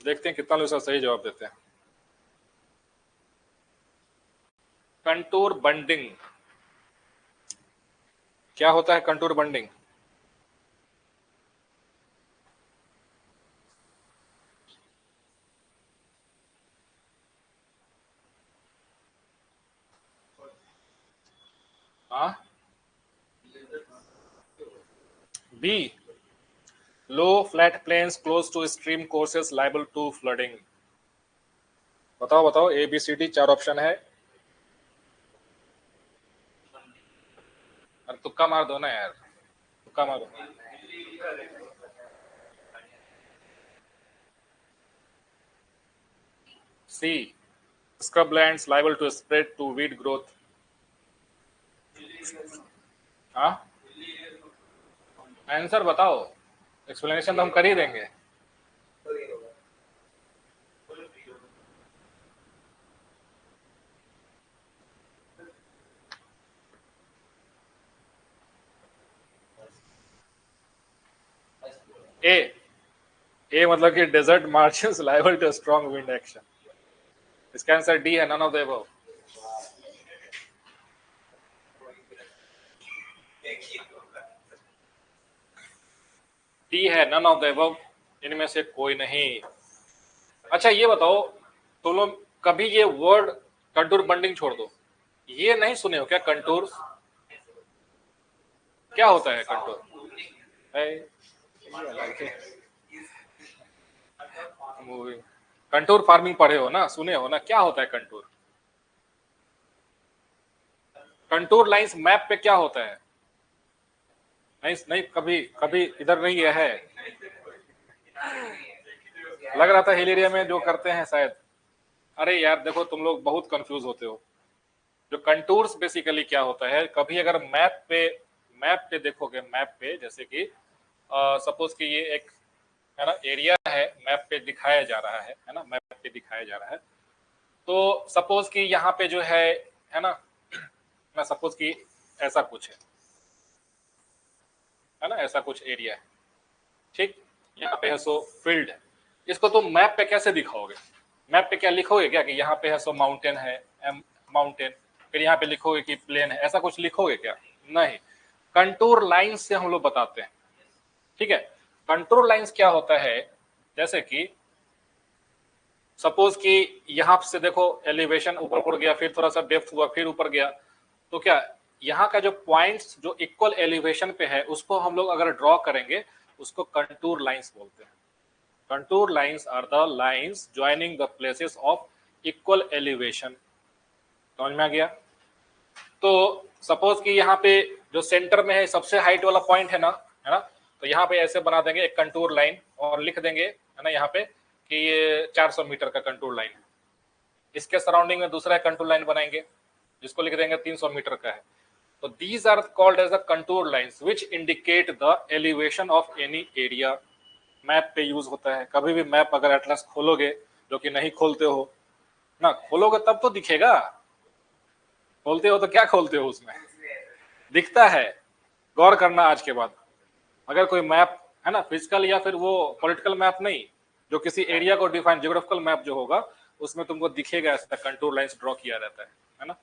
देखते हैं कितना लोग इसका सही जवाब देते हैं। कंटूर बंडिंग, क्या होता है कंटूर बंडिंग? हाँ, B, low flat plains close to stream courses liable to flooding. बताओ बताओ, A B C D 4 option है। अरे तुक्का मार दो ना यार, तुक्का मारो। C, scrublands liable to spread to weed growth। हाँ, आंसर बताओ, एक्सप्लेनेशन तो हम कर ही देंगे। ए मतलब कि desert marshals liable to strong wind action. इसका आंसर डी है, none of the above. D है, नन ऑफ द अबव, इनमें से कोई नहीं। अच्छा ये बताओ, तुम लोग कभी ये वर्ड कंटूर बंडिंग छोड़ दो, ये नहीं सुने हो क्या कंटूर? क्या होता है कंटूर? मूविंग, कंटूर फार्मिंग पढ़े हो ना, सुने हो ना, क्या होता है कंटूर? कंटूर लाइंस मैप पे क्या होता है? नहीं नहीं, कभी कभी इधर नहीं गया है, लग रहा था हिल एरिया में जो करते हैं शायद। अरे यार देखो, तुम लोग बहुत कंफ्यूज होते हो। जो कंटूर्स बेसिकली क्या होता है, कभी अगर मैप पे देखोगे, मैप पे जैसे कि सपोज कि ये एक, है ना, एरिया है, मैप पे दिखाया जा रहा है ना, मैप पे दिखाया जा रहा है। तो सपोज कि यहाँ पे जो है ना, मैं सपोज कि ऐसा कुछ है ना, ऐसा कुछ एरिया है, ठीक। यहाँ पे है सो फील्ड है। इसको तुम मैप पे कैसे दिखाओगे? मैप पे क्या लिखोगे क्या कि यहाँ पे है सो माउंटेन है, माउंटेन, फिर यहाँ पे लिखोगे कि प्लेन है, ऐसा कुछ लिखोगे क्या? नहीं, कंटूर लाइन से हम लोग बताते हैं, ठीक है। कंटूर लाइंस क्या होता है, जैसे कि सपोज कि यहाँ से देखो एलिवेशन ऊपर ऊपर गया, फिर थोड़ा सा डेप्थ हुआ, फिर ऊपर गया, तो क्या यहाँ का जो पॉइंट्स जो इक्वल एलिवेशन पे है उसको हम लोग अगर ड्रॉ करेंगे उसको कंटूर लाइंस बोलते हैं। Contour lines are the lines joining the places of equal elevation. समझ में आ गया? तो सपोज कि यहाँ पे जो सेंटर में है सबसे हाइट वाला पॉइंट है ना, तो यहाँ पे ऐसे बना देंगे एक कंटूर लाइन और लिख देंगे है ना यहाँ पे कि ये 400 मीटर का कंटूर लाइन है। इसके सराउंडिंग में दूसरा कंटूर लाइन बनाएंगे जिसको लिख देंगे 300 मीटर का है। तो these are called as the contour lines which indicate the elevation of any area. Map पे यूज होता है। कभी भी मैप अगर एटलस खोलोगे, जो कि नहीं खोलते हो ना, खोलोगे तब तो दिखेगा, खोलते हो तो क्या खोलते हो, उसमें दिखता है। गौर करना आज के बाद, अगर कोई मैप है ना, फिजिकल या फिर वो पॉलिटिकल मैप नहीं, जो किसी एरिया को डिफाइन जियोग्राफिकल मैप जो होगा उसमें तुमको दिखेगा ऐसा कंटूर लाइंस ड्रॉ किया रहता है ना।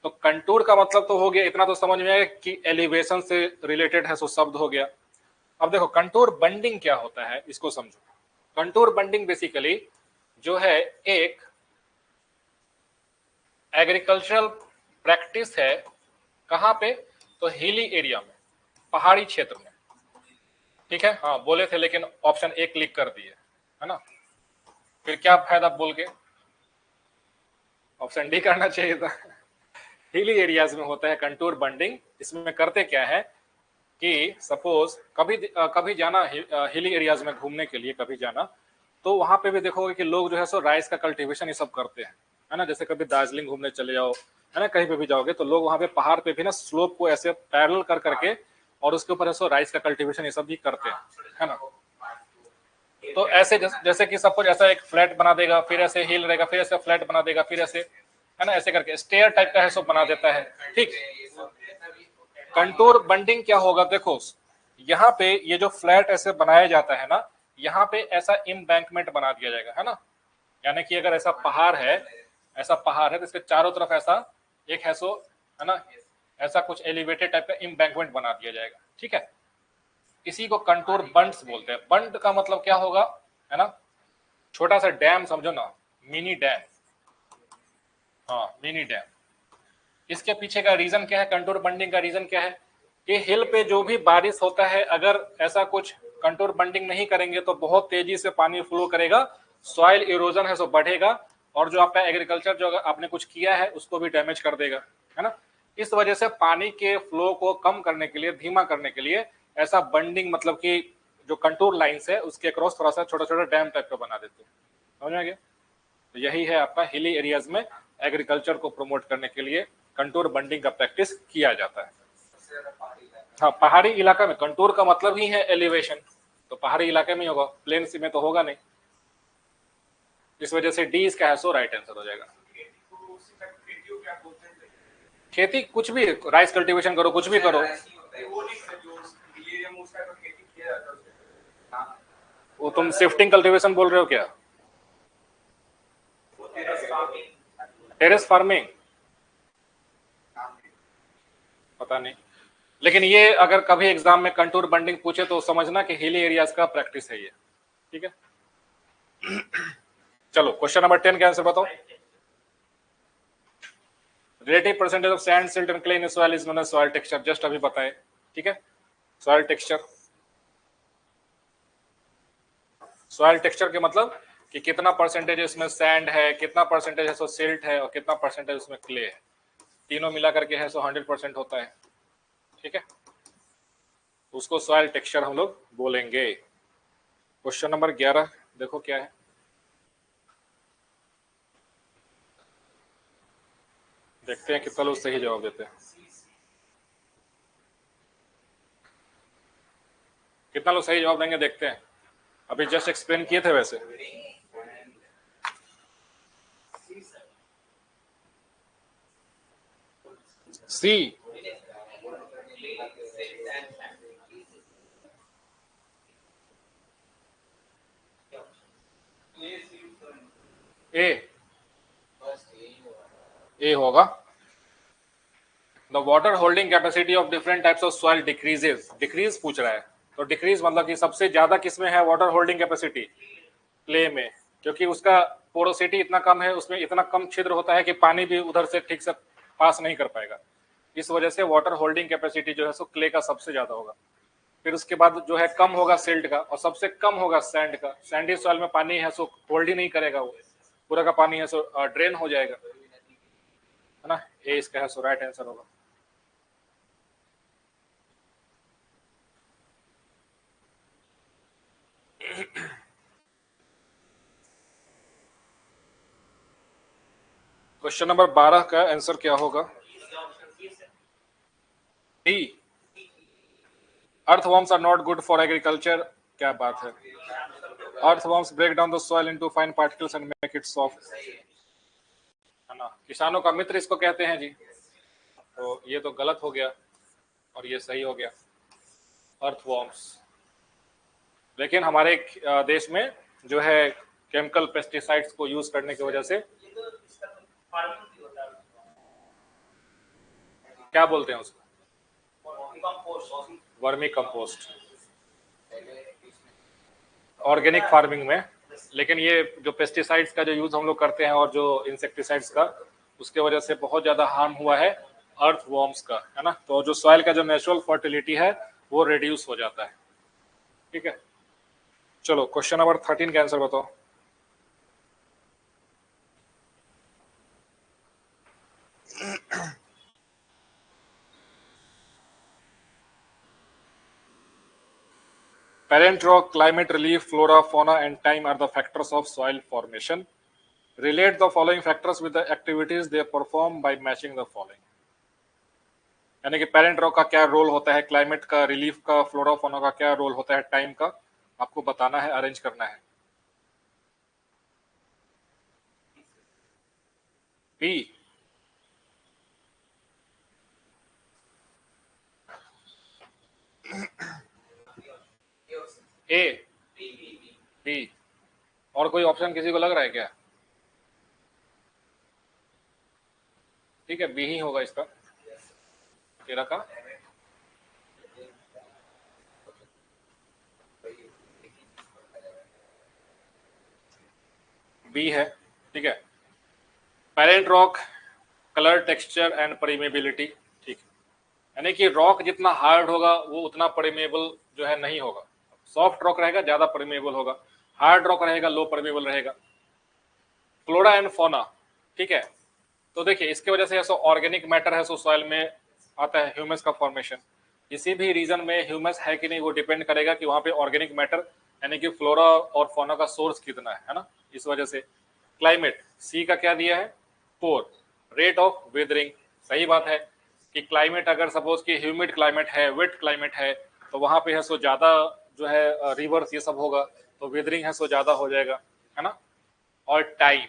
तो कंटूर का मतलब तो हो गया, इतना तो समझ में आया कि एलिवेशन से रिलेटेड है, सो शब्द हो गया। अब देखो कंटूर बंडिंग क्या होता है, इसको समझो। कंटूर बंडिंग बेसिकली जो है एक एग्रीकल्चरल प्रैक्टिस है। कहाँ पे? तो हिली एरिया में, पहाड़ी क्षेत्र में, ठीक है। हाँ बोले थे लेकिन ऑप्शन ए क्लिक कर दिए है ना, फिर क्या फायदा बोल के, ऑप्शन डी करना चाहिए था। हिली एरियाज में होता है कंटूर बंडिंग। इसमें करते क्या है कि सपोज कभी जाना हिली एरियाज में घूमने के लिए, कभी जाना तो वहां पे भी देखोगे कि लोग जो है सो राइस का कल्टीवेशन ये सब करते हैं, है ना। जैसे कभी दार्जिलिंग घूमने चले जाओ, है ना, कहीं पे भी जाओगे तो लोग वहां पे पहाड़ पे भी ना स्लोप को ऐसे पैरेलल कर करके और उसके ऊपर ऐसे राइस का कल्टीवेशन ये सब भी करते हैं, है ना। तो ऐसे जैसे कि सपोज ऐसा एक फ्लैट बना देगा, फिर ऐसे हिल रहेगा, फिर ऐसे फ्लैट बना देगा, फिर ऐसे, है ना, ऐसे करके स्टेयर टाइप का है सब बना देता है, ठीक। कंटूर बंडिंग क्या होगा, देखो यहाँ पे ये जो फ्लैट ऐसे बनाया जाता है ना, यहाँ पे ऐसा एम्बैंकमेंट बना दिया जाएगा, है ना। यानी कि अगर ऐसा पहाड़ है, ऐसा पहाड़ है तो इसके चारों तरफ ऐसा एक है सो, है ना, ऐसा कुछ एलिवेटेड टाइप का एम्बैंकमेंट बना दिया जाएगा, ठीक है। इसी को कंटूर बंड्स बोलते हैं। बंड का मतलब क्या होगा, है ना, छोटा सा डैम समझो ना, मिनी डैम, हाँ मिनी डैम। इसके पीछे का रीजन क्या है, कंटूर बंडिंग का रीजन क्या है कि हिल पे जो भी बारिश होता है, अगर ऐसा कुछ कंटूर बंडिंग नहीं करेंगे तो बहुत तेजी से पानी फ्लो करेगा, सॉइल इरोजन है सो बढ़ेगा, और जो आपका एग्रीकल्चर जो आपने कुछ किया है उसको भी डैमेज कर देगा, है ना। इस वजह से पानी के फ्लो को कम करने के लिए, धीमा करने के लिए ऐसा बंडिंग, मतलब कि जो कंटूर लाइंस है उसके क्रॉस थोड़ा सा छोटा छोटा डैम टाइप का बना देते हैं। समझ में आ गया? तो यही है आपका हिली एरियाज में एग्रीकल्चर को प्रमोट करने के लिए कंटूर बंडिंग का प्रैक्टिस किया जाता है। हाँ पहाड़ी इलाका में कंटूर का मतलब ही है एलिवेशन, तो पहाड़ी इलाके में ही होगा, प्लेन सी में तो होगा नहीं। इस वजह से डी इसका है सो राइट आंसर हो जाएगा। खेती कुछ भी, राइस कल्टीवेशन करो, कुछ भी करो। वो तुम शिफ्टिंग कल्टीवेशन बोल रहे हो क्या? टेरेस फार्मिंग पता नहीं, लेकिन ये अगर कभी एग्जाम में कंटूर बंडिंग पूछे तो समझना कि हिली एरियाज का प्रैक्टिस है ये, ठीक है। चलो क्वेश्चन नंबर 10 का आंसर बताओ। Relative percentage of sand, silt and clay in soil is known as soil texture, just अभी बताए, ठीक है। सॉइल टेक्सचर, सॉइल टेक्सचर के मतलब कि कितना परसेंटेज इसमें सैंड है, कितना परसेंटेज है सो सिल्ट है, और कितना परसेंटेज उसमें क्ले है, तीनों मिला करके है सो 100% होता है, ठीक है। उसको सॉइल टेक्सचर हम लोग बोलेंगे। क्वेश्चन नंबर 11 देखो क्या है, देखते हैं कितना लोग सही जवाब देते हैं। कितना लोग सही जवाब देंगे देखते हैं। अभी जस्ट एक्सप्लेन किए थे वैसे। सी, ए होगा। The water holding capacity of different types of soil decreases, decrease पूछ रहा है, तो डिक्रीज मतलब कि सबसे ज्यादा किसमें है वाटर होल्डिंग कैपेसिटी? क्ले में, क्योंकि उसका पोरोसिटी इतना कम है, उसमें इतना कम छिद्र होता है कि पानी भी उधर से ठीक से पास नहीं कर पाएगा। इस वजह से वाटर होल्डिंग कैपेसिटी जो है सो क्ले का सबसे ज्यादा होगा। फिर उसके बाद जो है कम होगा सिल्ट का, और सबसे कम होगा सैंड का। सैंडी सॉइल में पानी है सो होल्ड ही नहीं करेगा, वो पूरा का पानी है सो ड्रेन हो जाएगा, है ना। ए इसका है सो राइट आंसर होगा। क्वेश्चन नंबर 12 का आंसर क्या होगा? D, earthworms are not good for agriculture. क्या बात है, earthworms break down the soil into fine particles and make it soft, है ना। किसानों का मित्र इसको कहते हैं जी। तो ये तो गलत हो गया और ये सही हो गया, अर्थवर्म्स। लेकिन हमारे देश में जो है केमिकल पेस्टिसाइड्स को यूज करने की वजह से, क्या बोलते हैं उसको? वर्मी कंपोस्ट, ऑर्गेनिक फार्मिंग में। लेकिन ये जो पेस्टिसाइड्स का जो यूज हम लोग करते हैं और जो इंसेक्टिसाइड्स का, उसके वजह से बहुत ज्यादा हार्म हुआ है अर्थवर्म्स का, है ना। तो जो सॉइल का जो नेचुरल फर्टिलिटी है वो रिड्यूस हो जाता है। ठीक है, चलो क्वेश्चन नंबर 13 का आंसर बताओ। Parent rock, climate, relief, flora, fauna, and time are the factors of soil formation. Relate the following factors with the activities they perform by matching the following. यानी कि पेरेंट रॉक का क्या रोल होता है, क्लाइमेट का, रिलीफ का, फ्लोरा फोना का क्या रोल होता है, टाइम का आपको बताना है, अरेंज करना है। बी, ए, बी, और कोई ऑप्शन किसी को लग रहा है क्या? ठीक है, बी ही होगा इसका, तेरा का। बी है, ठीक है। Parent rock, colour, texture and permeability, ठीक है। यानी कि रॉक जितना हार्ड होगा वो उतना परमेबल जो है नहीं होगा। सॉफ्ट रॉक रहेगा ज्यादा परमेबल होगा, हार्ड रॉक रहेगा लो परमेबल रहेगा। फ्लोरा एंड फोना, ठीक है। तो देखिए इसके वजह से ऑर्गेनिक मैटर है, सो सॉइल में आता है ह्यूमस का फॉर्मेशन। किसी भी रीजन में ह्यूमस है कि नहीं वो डिपेंड करेगा कि वहां पे ऑर्गेनिक मैटर यानी कि फ्लोरा और फोना का सोर्स कितना है ना। इस वजह से क्लाइमेट, सी का क्या दिया है? 4। रेट ऑफ वेदरिंग, सही बात है कि क्लाइमेट अगर सपोज कि ह्यूमिड क्लाइमेट है, वेट क्लाइमेट है, तो वहां पे है सो ज्यादा जो है रिवर्स ये सब होगा, तो वेदरिंग है सो ज्यादा हो जाएगा, है ना। और टाइम,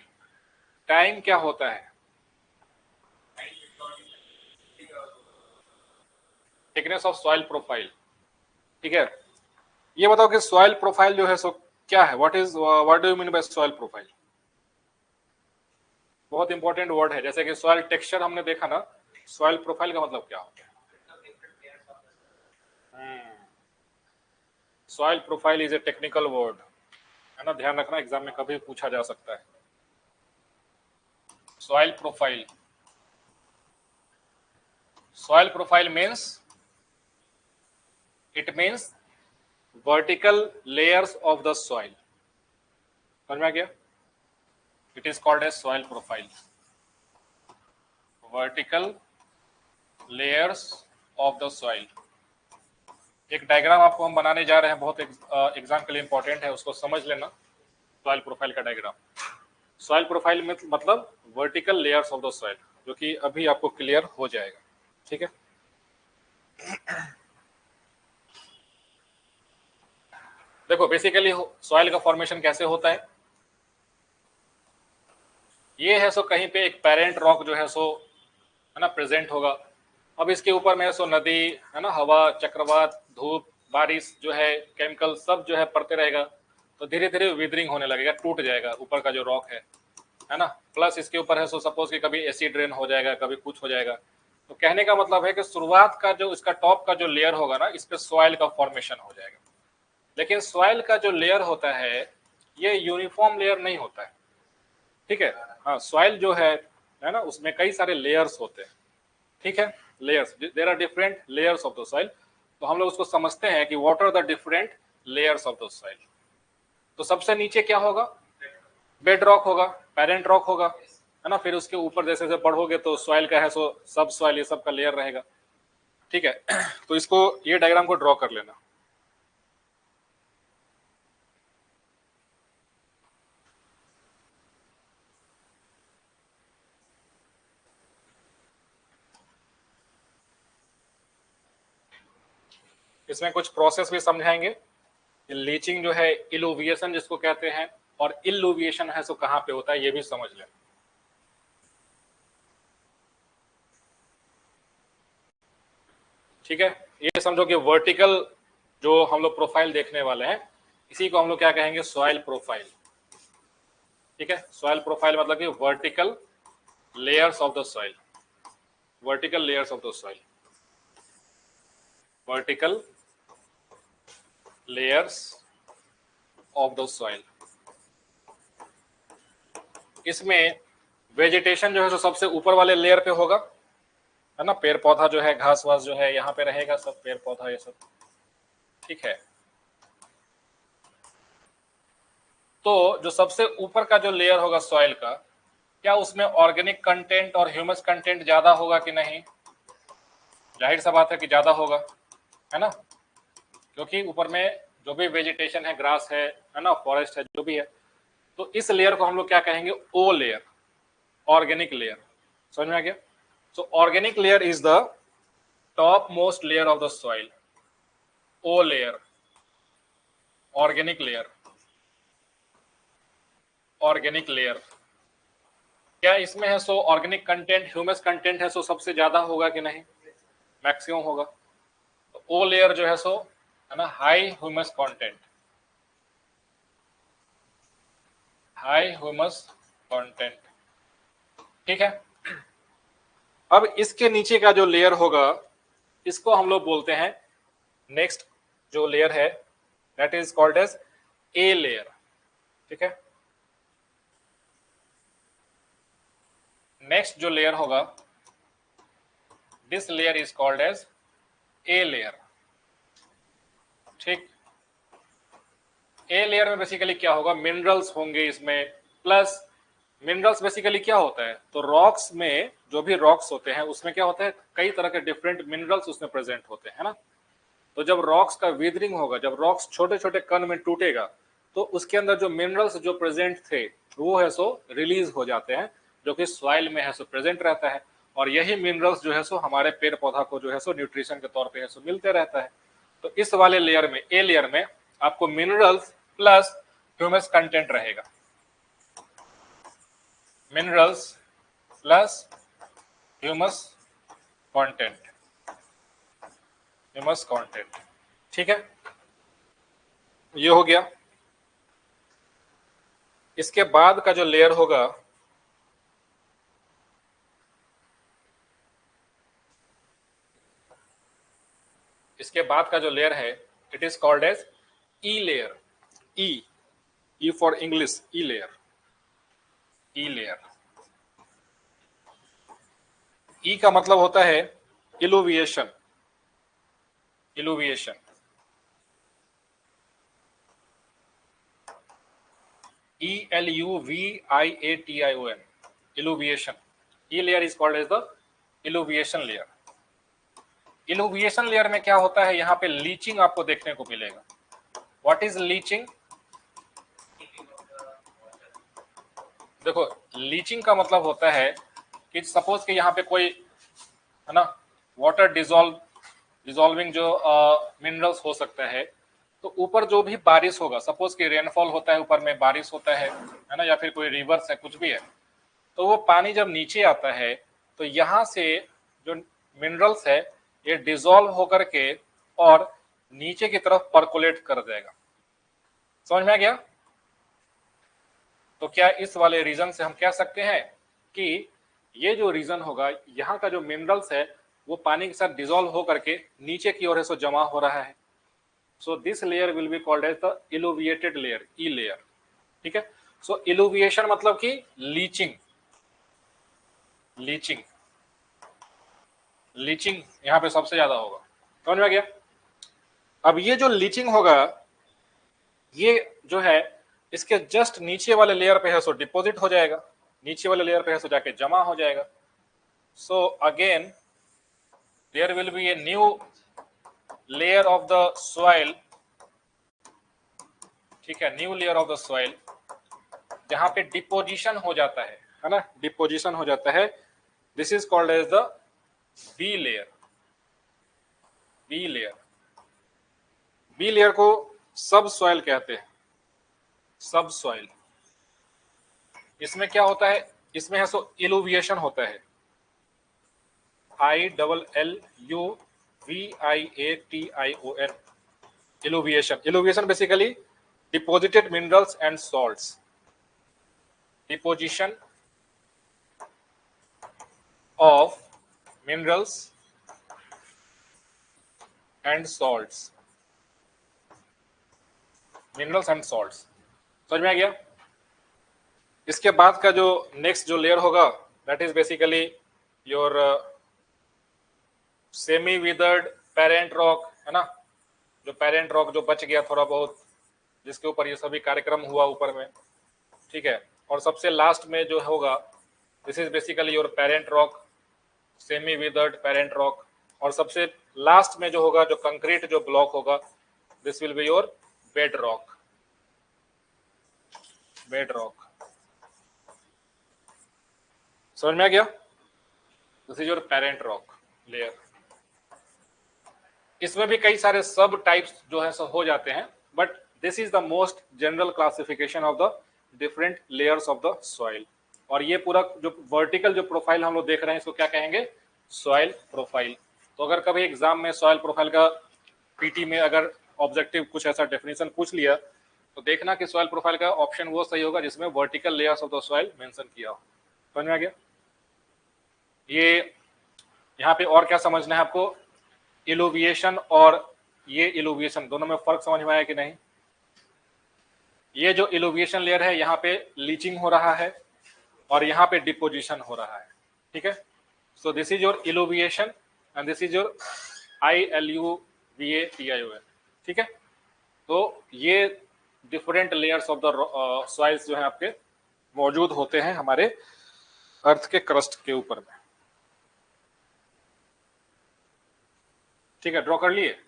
टाइम क्या होता है? थिकनेस ऑफ सॉइल प्रोफाइल, ठीक है। ये बताओ कि सॉइल प्रोफाइल जो है सो क्या है, what do you mean by soil profile? बहुत इंपॉर्टेंट वर्ड है। जैसे कि सॉइल टेक्सचर हमने देखा ना, सॉइल प्रोफाइल का मतलब क्या होता है? Soil profile is a technical word, है ना, ध्यान रखना, एग्जाम में कभी पूछा जा सकता है। Soil profile, soil profile means, it means vertical layers of the soil. समझ में आ गया? It is called as soil profile, vertical layers of the soil. एक डायग्राम आपको हम बनाने जा रहे हैं, बहुत एग्जाम के लिए इंपॉर्टेंट है, उसको समझ लेना। सॉइल प्रोफाइल का डायग्राम, सॉइल प्रोफाइल में मतलब vertical layers of the soil, जो कि अभी आपको क्लियर हो जाएगा। ठीक है, देखो बेसिकली सॉइल का फॉर्मेशन कैसे होता है, ये है सो कहीं पे एक पेरेंट रॉक जो है सो है ना प्रेजेंट होगा। अब इसके ऊपर में सो नदी है ना, हवा, चक्रवात, धूप, बारिश जो है, केमिकल सब जो है पड़ते रहेगा, तो धीरे धीरे विदरिंग होने लगेगा, टूट जाएगा ऊपर का जो रॉक है ना। प्लस इसके ऊपर है सो सपोज कि कभी एसिड रेन हो जाएगा, कभी कुछ हो जाएगा। तो कहने का मतलब है कि शुरुआत का जो इसका टॉप का जो लेयर होगा ना, इस पे सॉइल का फॉर्मेशन हो जाएगा। लेकिन सॉइल का जो लेयर होता है ये यूनिफॉर्म लेयर नहीं होता है, ठीक है। हाँ, सॉइल जो है ना, उसमें कई सारे लेयर्स होते हैं, ठीक है। Layers, there are different layers of the soil. तो हम लोग उसको समझते हैं कि what are the different layers of the soil. तो सबसे नीचे क्या होगा, बेड रॉक होगा, पेरेंट रॉक होगा, है ना। फिर उसके ऊपर जैसे जैसे बढ़ोगे तो सॉइल का है सो सब सॉइल, ये सब का लेयर रहेगा, ठीक है। तो इसको, ये डायग्राम को ड्रॉ कर लेना। इसमें कुछ प्रोसेस भी समझाएंगे, लीचिंग जो है, इलुविएशन जिसको कहते हैं, और इल्लुविएशन है सो कहाँ पे होता है ये भी समझ लें, ठीक है। ये समझो कि वर्टिकल जो हम लोग प्रोफाइल देखने वाले हैं, इसी को हम लोग क्या कहेंगे, सॉइल प्रोफाइल, ठीक है। सॉइल प्रोफाइल मतलब कि vertical layers of the soil, vertical layers of the soil, vertical layers of the soil. इसमें वेजिटेशन जो है तो सबसे ऊपर वाले लेयर पे होगा, है ना। पेड़ पौधा जो है, घास वास जो है यहाँ पे रहेगा, सब पेड़ पौधा ये सब, ठीक है। तो जो सबसे ऊपर का जो लेयर होगा सॉइल का, क्या उसमें ऑर्गेनिक कंटेंट और ह्यूमस कंटेंट ज्यादा होगा कि नहीं, जाहिर सा बात है कि ज्यादा होगा, है ना। क्योंकि ऊपर में जो भी वेजिटेशन है, ग्रास है ना, फॉरेस्ट है, जो भी है, तो इस लेयर को हम लोग क्या कहेंगे, ओ लेयर, ऑर्गेनिक लेयर। समझ में आ गया। So organic layer is the top most layer of the soil, O layer, organic layer, organic layer. क्या इसमें है so organic content, humus content है सो सबसे ज्यादा होगा कि नहीं, मैक्सिमम होगा। तो ओ लेयर जो है सो, है ना, high humus content, high humus content, ठीक है। अब इसके नीचे का जो लेयर होगा, इसको हम लोग बोलते हैं, नेक्स्ट जो लेयर है that is called as A layer, ठीक है। नेक्स्ट जो लेयर होगा, this layer is called as A layer, ठीक। ए लेयर में बेसिकली क्या होगा, मिनरल्स होंगे इसमें, प्लस मिनरल्स बेसिकली क्या होता है, तो रॉक्स में जो भी रॉक्स होते हैं उसमें क्या होता है, कई तरह के डिफरेंट मिनरल्स उसमें प्रेजेंट होते हैं ना। तो जब रॉक्स का विदरिंग होगा, जब रॉक्स छोटे छोटे कण में टूटेगा, तो उसके अंदर जो मिनरल्स जो प्रेजेंट थे वो है सो रिलीज हो जाते हैं, जो कि सॉइल में है सो प्रेजेंट रहता है। और यही मिनरल्स जो है सो हमारे पेड़ पौधा को जो है सो न्यूट्रिशन के तौर पे है सो मिलते रहता है। तो इस वाले लेयर में, ए लेयर में, आपको मिनरल्स प्लस ह्यूमस कंटेंट रहेगा, minerals plus humus content, humus content, ठीक है। ये हो गया। इसके बाद का जो लेयर होगा, इसके बाद का जो लेयर है, it is called as E layer, E for English, E layer, E layer. E का मतलब होता है eluviation, eluviation, ELUVIATION, eluviation. E layer is called as the eluviation layer. Eluviation layer में क्या होता है, यहाँ पे लीचिंग आपको देखने को मिलेगा। व्हाट इज लीचिंग, देखो लीचिंग का मतलब होता है कि सपोज कि यहाँ पे कोई, है ना, वाटर डिजोल्विंग जो मिनरल्स हो सकता है, तो ऊपर जो भी बारिश होगा, सपोज कि रेनफॉल होता है, ऊपर में बारिश होता है ना, या फिर कोई रिवर्स है, कुछ भी है, तो वो पानी जब नीचे आता है तो यहाँ से जो मिनरल्स है ये डिसॉल्व होकर के और नीचे की तरफ परकोलेट कर जाएगा। समझ में आ गया? तो क्या इस वाले रीजन से हम कह सकते हैं कि ये जो रीजन होगा, यहाँ का जो मिनरल्स है वो पानी के साथ डिसॉल्व होकर के नीचे की ओर है सो जमा हो रहा है। So this layer will be called as the eluviated layer, E layer. ठीक है। सो इलुविएशन मतलब कि लीचिंग, लीचिंग, लीचिंग यहाँ पे सबसे ज्यादा होगा। समझ में आ गया? अब ये जो लीचिंग होगा, ये जो है इसके जस्ट नीचे वाले लेयर पे है सो डिपॉजिट हो जाएगा, नीचे वाले लेयर पे है सो जाके जमा हो जाएगा। So again there will be a new layer of the soil, ठीक है, new layer of the soil जहां पे डिपोजिशन हो जाता है ना, डिपोजिशन हो जाता है। This is called as the B layer, B layer. B layer को सब सॉइल कहते हैं, सब सॉइल। इसमें क्या होता है, इसमें है सो इलुविएशन होता है, ILLUVIATION, illuviation. Illuviation basically deposited minerals and salts, deposition of minerals and salts, minerals and salts. समझ में आ गया? इसके बाद का जो नेक्स्ट जो लेयर होगा that is basically your semi withered parent rock, है ना, जो पेरेंट रॉक जो बच गया थोड़ा बहुत, जिसके ऊपर ये सभी कार्यक्रम हुआ ऊपर में। ठीक है। और सबसे लास्ट में जो होगा this is basically your parent rock, semi withered parent rock. और सबसे लास्ट में जो होगा, जो कंक्रीट जो ब्लॉक होगा, this will be your bed rock, bed rock. समझ में आ गया? This is your parent rock layer. इसमें भी कई सारे सब टाइप्स जो है सब हो जाते हैं, but this is the most general classification of the different layers of the soil. और ये पूरा जो वर्टिकल जो प्रोफाइल हम लोग देख रहे हैं इसको क्या कहेंगे? Soil profile. तो अगर कभी एग्जाम में सॉइल प्रोफाइल का पीटी में अगर ऑब्जेक्टिव कुछ ऐसा डेफिनेशन पूछ लिया तो देखना कि सॉइल प्रोफाइल का ऑप्शन वो सही होगा जिसमें vertical layers of the soil mention किया हो। समझ में आ गया? ये यहाँ पे और क्या समझना है आपको? इलुविएशन और ये इलुविएशन दोनों में फर्क समझ में आया कि नहीं? ये जो इलुविएशन लेयर है यहाँ पे लीचिंग हो रहा है और यहाँ पे डिपोजिशन हो रहा है। ठीक है। So this is your illuviation and this is your ILUVATION। ठीक है। तो ये different layers of the soils जो है आपके मौजूद होते हैं हमारे अर्थ के क्रस्ट के ऊपर में। ठीक है, ड्रॉ कर लिए?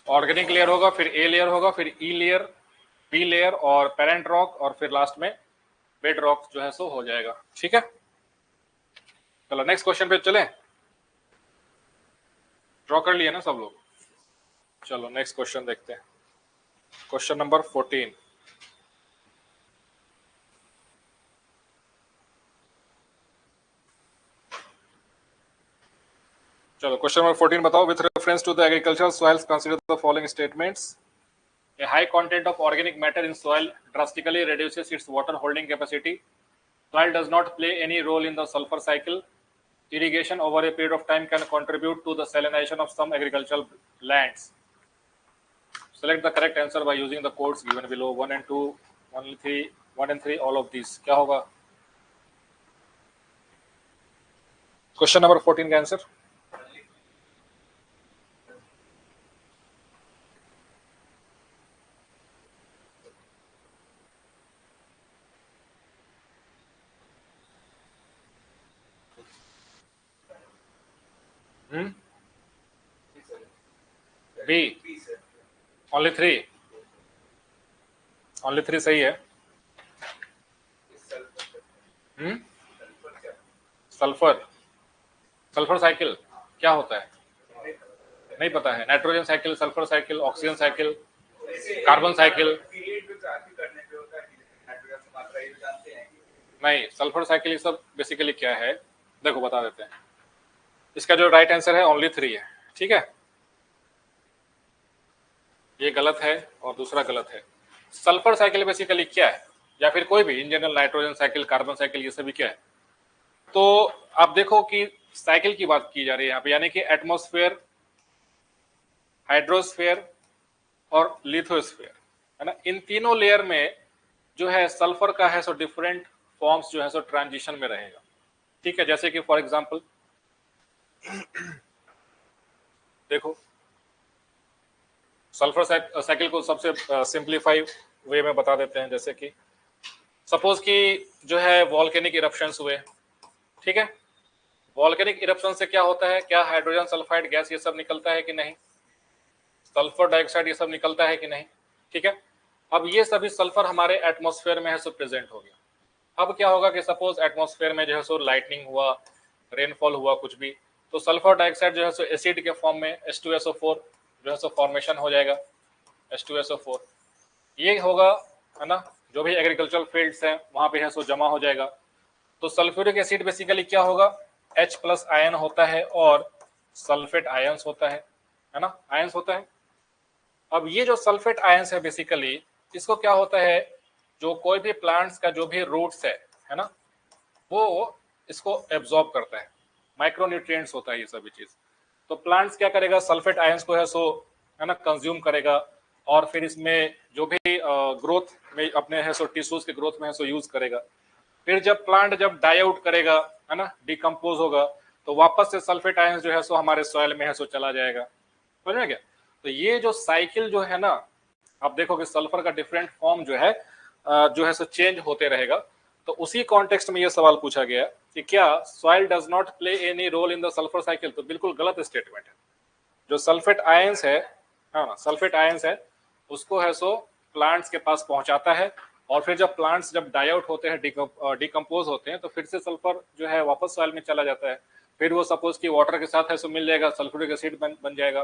ऑर्गेनिक लेयर होगा, फिर ए लेयर होगा, फिर ई लेयर, बी लेयर और पेरेंट रॉक, और फिर लास्ट में बेड रॉक जो है सो हो जाएगा। ठीक है। चलो नेक्स्ट क्वेश्चन पे चलें। ड्रॉ कर लिए ना सब लोग? चलो नेक्स्ट क्वेश्चन देखते हैं। Question number 14। चलो क्वेश्चन नंबर 14 बताओ। With reference to the agricultural soils consider the following statements. A high content of organic matter in soil drastically reduces its water holding capacity. Soil does not play any role in the sulfur cycle. Irrigation over a period of time can contribute to the salinization of some agricultural lands. Select the correct answer by using the codes given below. 1 and 2, 1 and 3, 1 and 3, all of these. क्या होगा? क्वेश्चन नंबर 14 का आंसर बी, ओनली 3, ओनली 3 सही है। सल्फर, सल्फर साइकिल क्या होता है? नहीं पता है। Nitrogen cycle, sulphur cycle, oxygen cycle, carbon cycle, नहीं। सल्फर साइकिल ये सब बेसिकली क्या है, देखो बता देते हैं। इसका जो राइट आंसर है ओनली 3 है, ठीक है। ये गलत है और दूसरा गलत है। सल्फर साइकिल बेसिकली क्या है, या फिर कोई भी in general nitrogen cycle, carbon cycle, ये सभी क्या है? तो आप देखो कि साइकिल की बात की जा रही है यहाँ पे, यानी कि एटमॉस्फेयर, हाइड्रोस्फेयर और लिथोस्फेयर, है ना। इन तीनों लेयर में जो है सल्फर का है सो डिफरेंट फॉर्म्स जो है सो ट्रांजिशन में रहेगा, ठीक है। जैसे कि फॉर एग्जांपल देखो, सल्फर साइकिल को सबसे सिंप्लीफाई वे में बता देते हैं। जैसे कि सपोज कि जो है वॉल्केनिक इरप्शंस हुए, ठीक है। वॉल्केनिक इरप्शन से क्या होता है, क्या हाइड्रोजन सल्फाइड गैस ये सब निकलता है कि नहीं, सल्फर डाइऑक्साइड ये सब निकलता है कि नहीं, ठीक है। अब ये सभी सल्फर हमारे एटमॉस्फेयर में है सो प्रेजेंट हो गया। अब क्या होगा कि सपोज एटमॉस्फेयर में जो है सो लाइटनिंग हुआ, रेनफॉल हुआ, कुछ भी, तो सल्फर डाइऑक्साइड जो है सो एसिड के फॉर्म में H2SO4 जो है सो फॉर्मेशन हो जाएगा, H2SO4 ये होगा, है ना। जो भी एग्रीकल्चरल फील्ड्स हैं वहां पे है सो जमा हो जाएगा। तो सल्फ्यूरिक एसिड बेसिकली क्या होगा, H+ आयन होता है और सल्फेट आयंस होता है ना, आयंस होता है। अब ये जो सल्फेट आयंस है बेसिकली, इसको क्या होता है, जो कोई भी प्लांट्स का जो भी रूट्स है ना, वो इसको एब्जॉर्ब करता है, माइक्रोन्यूट्रिएंट्स होता है ये सभी चीज। तो प्लांट्स क्या करेगा, सल्फेट आयंस को है सो, है ना, कंज्यूम करेगा, और फिर इसमें जो भी ग्रोथ में अपने है सो टिश्यूज के ग्रोथ में है सो यूज करेगा। फिर जब प्लांट जब डाई आउट करेगा, है ना, डिकम्पोज होगा, तो वापस से सल्फेट आयंस जो है सो हमारे सॉइल में है सो चला जाएगा। समझ में क्या? तो ये जो साइकिल जो है ना, आप देखोगे सल्फर का डिफरेंट फॉर्म जो है सो चेंज होते रहेगा। तो उसी कॉन्टेक्स्ट में ये सवाल पूछा गया कि क्या soil does not play any role in the sulphur cycle, तो बिल्कुल गलत स्टेटमेंट है। जो सल्फेट आयंस है, हाँ सल्फेट आयंस है, उसको है सो प्लांट्स के पास पहुंचाता है, और फिर जब प्लांट्स जब डाई आउट होते हैं, डिकम्पोज होते हैं, तो फिर से सल्फर जो है वापस सॉइल में चला जाता है। फिर वो सपोज कि वाटर के साथ है सो मिल जाएगा, सल्फ्यूरिक एसिड बन जाएगा,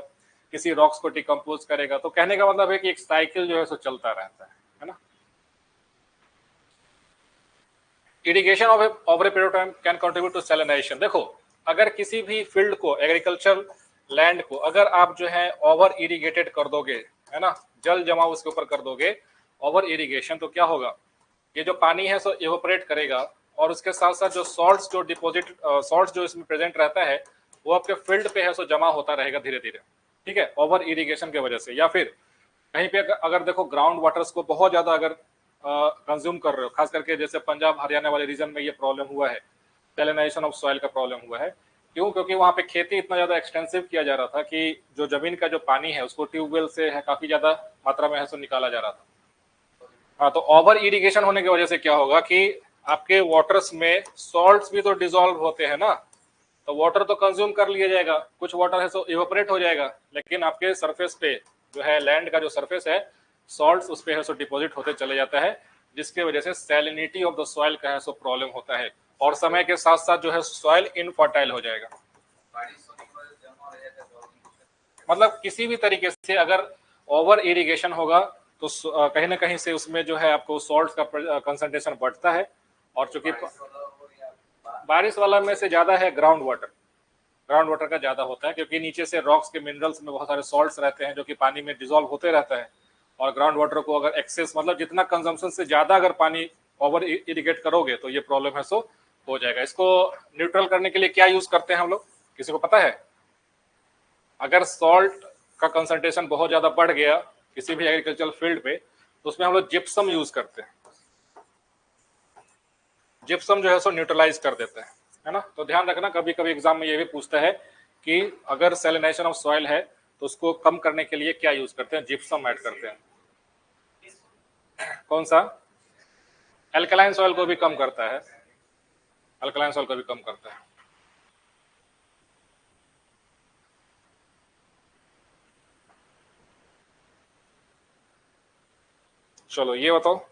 किसी रॉक्स को डिकम्पोज करेगा। तो कहने का मतलब है कि एक साइकिल जो है सो चलता रहता है ना। Irrigation of a period time can contribute to salinization. देखो, अगर किसी भी फील्ड को, एग्रीकल्चर लैंड को अगर आप जो है ओवर इरिगेटेड कर दोगे, है ना, जल जमाव उसके ऊपर कर दोगे, ओवर इरिगेशन, तो क्या होगा, ये जो पानी है सो इवोपरेट करेगा, और उसके साथ साथ जो सॉल्ट्स जो डिपॉजिट सॉल्ट्स जो इसमें प्रेजेंट रहता है, वो आपके फील्ड पे है सो जमा होता रहेगा धीरे धीरे, ठीक है, ओवर इरिगेशन की वजह से। या फिर कहीं पे अगर देखो ग्राउंड वाटर्स को बहुत ज्यादा अगर कंज्यूम कर रहे हो, खास करके जैसे पंजाब हरियाणा वाले रीजन में ये प्रॉब्लम हुआ है, सैलिनाइजेशन ऑफ सॉइल का प्रॉब्लम हुआ है। क्यों? क्योंकि वहाँ पे खेती इतना ज्यादा एक्सटेंसिव किया जा रहा था कि जो जमीन का जो पानी है उसको ट्यूबवेल से है काफी ज्यादा मात्रा में है सो निकाला जा रहा था। हाँ, तो ओवर इरिगेशन होने की वजह से क्या होगा कि आपके वाटर्स में सॉल्ट्स भी तो डिसॉल्व होते हैं ना, तो वाटर तो कंज्यूम कर लिया जाएगा, कुछ वाटर है सो इवेपोरेट हो जाएगा, लेकिन आपके सरफेस पे जो है लैंड का जो सरफेस है, सॉल्ट्स उस पे है सो डिपॉजिट होते चले जाता है, जिसकी वजह से सैलिनिटी ऑफ द सॉइल का है सो प्रॉब्लम होता है, और समय के साथ साथ जो है सॉइल इनफर्टाइल हो जाएगा। मतलब किसी भी तरीके से अगर ओवर इरिगेशन होगा तो कहीं ना कहीं से उसमें जो है आपको सॉल्ट का कंसंट्रेशन बढ़ता है, और चूंकि बारिश वाला में से ज्यादा है ग्राउंड वाटर का ज्यादा होता है, क्योंकि नीचे से रॉक्स के मिनरल्स में बहुत सारे सॉल्ट्स रहते हैं जो कि पानी में डिसॉल्व होते रहता है। और ग्राउंड वाटर को अगर एक्सेस, मतलब जितना कंजम्पशन से ज्यादा अगर पानी ओवर इरिगेट करोगे तो ये प्रॉब्लम है सो हो जाएगा। इसको न्यूट्रल करने के लिए क्या यूज करते हैं हम लोग, किसी को पता है? अगर सॉल्ट का कंसंट्रेशन बहुत ज्यादा बढ़ गया किसी भी एग्रीकल्चरल फील्ड पे, तो उसमें हम लोग जिप्सम यूज करते हैं। जिप्सम जो है सो न्यूट्रलाइज कर देता है ना। तो ध्यान रखना, कभी कभी एग्जाम में ये भी पूछता है कि अगर सैलिनाइजेशन ऑफ सॉइल है तो उसको कम करने के लिए क्या यूज करते हैं, जिप्सम ऐड करते हैं। कौन सा? अल्कलाइन सॉइल को भी कम करता है, अल्कलाइन सॉइल को भी कम करता है। चलो ये बताओ,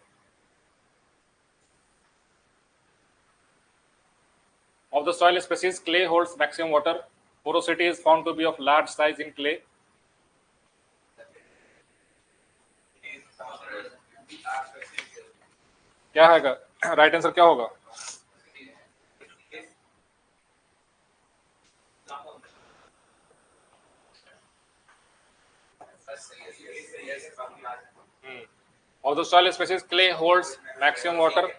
of the soil species clay holds maximum water, porosity is found to be of large size in clay. क्या है राइट आंसर क्या होगा? Of the soil species clay holds maximum water,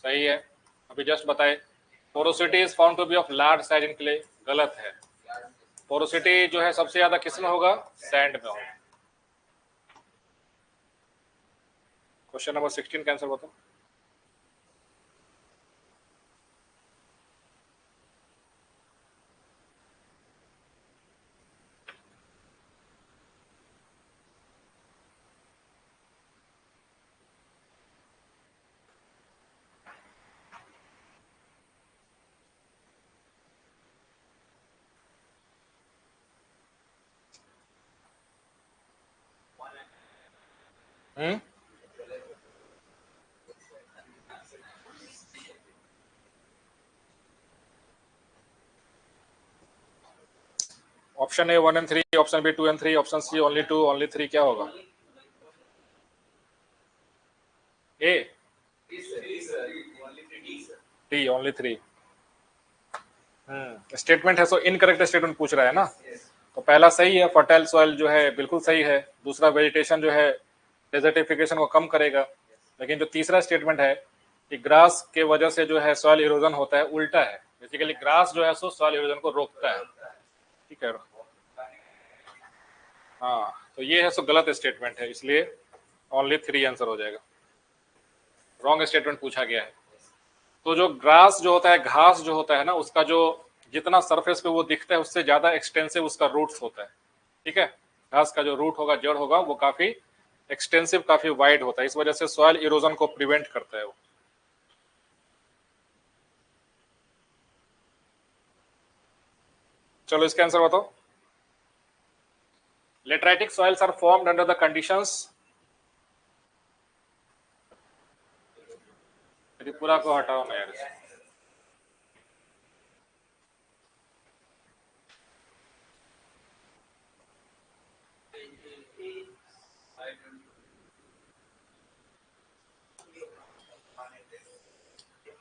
सही है, अभी जस्ट बताए. Porosity is found to be of large size in clay, गलत है. पोरोसिटी जो है सबसे ज्यादा किस में होगा? सैंड में होगा. क्वेश्चन नंबर 16 का आंसर बताओ. Option A 1 and 3, option B 2 and 3, option C only 2 only 3, क्या होगा? A D only 3. स्टेटमेंट है, सो इनकरेक्ट स्टेटमेंट पूछ रहा है ना. तो पहला सही है, फर्टाइल सॉइल जो है बिल्कुल सही है. दूसरा वेजिटेशन जो है डेजर्टिफिकेशन को कम करेगा. लेकिन जो तीसरा स्टेटमेंट है कि ग्रास के वजह से जो है सॉइल इरोजन होता है, उल्टा है. बेसिकली ग्रास जो है सो सॉइल इरोजन को रोकता है. ठीक है, हाँ, तो ये है सो गलत स्टेटमेंट है, इसलिए ओनली 3 आंसर हो जाएगा. रॉन्ग स्टेटमेंट पूछा गया है. तो जो ग्रास जो होता है, घास जो होता है ना, उसका जो जितना सरफेस पे वो दिखता है उससे ज्यादा एक्सटेंसिव उसका रूट्स होता है. ठीक है, घास का जो रूट होगा, जड़ होगा, वो काफी एक्सटेंसिव, काफी वाइड होता है. इस वजह से सॉइल इरोजन को प्रिवेंट करता है वो. चलो इसका आंसर बताओ. Lateritic soils are formed under the conditions. Tripura को हटाओ ना यार.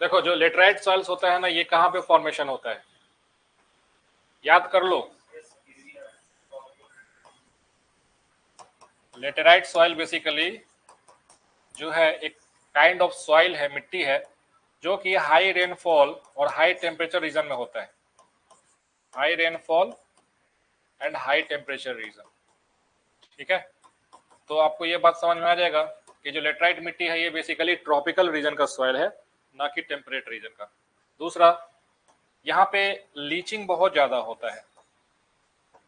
देखो, जो लेटराइट सॉइल्स होता है ना, ये कहां पे फॉर्मेशन होता है, याद कर लो. लेटेराइट सॉइल बेसिकली जो है एक काइंड ऑफ सॉइल है, मिट्टी है, जो कि हाई रेनफॉल और हाई टेम्परेचर रीजन में होता है. High rainfall and high temperature region. ठीक है, तो आपको ये बात समझ में आ जाएगा कि जो लेटराइट मिट्टी है ये बेसिकली ट्रॉपिकल रीजन का सॉइल है, ना कि टेम्परेट रीजन का. दूसरा, यहाँ पे लीचिंग बहुत ज्यादा होता है,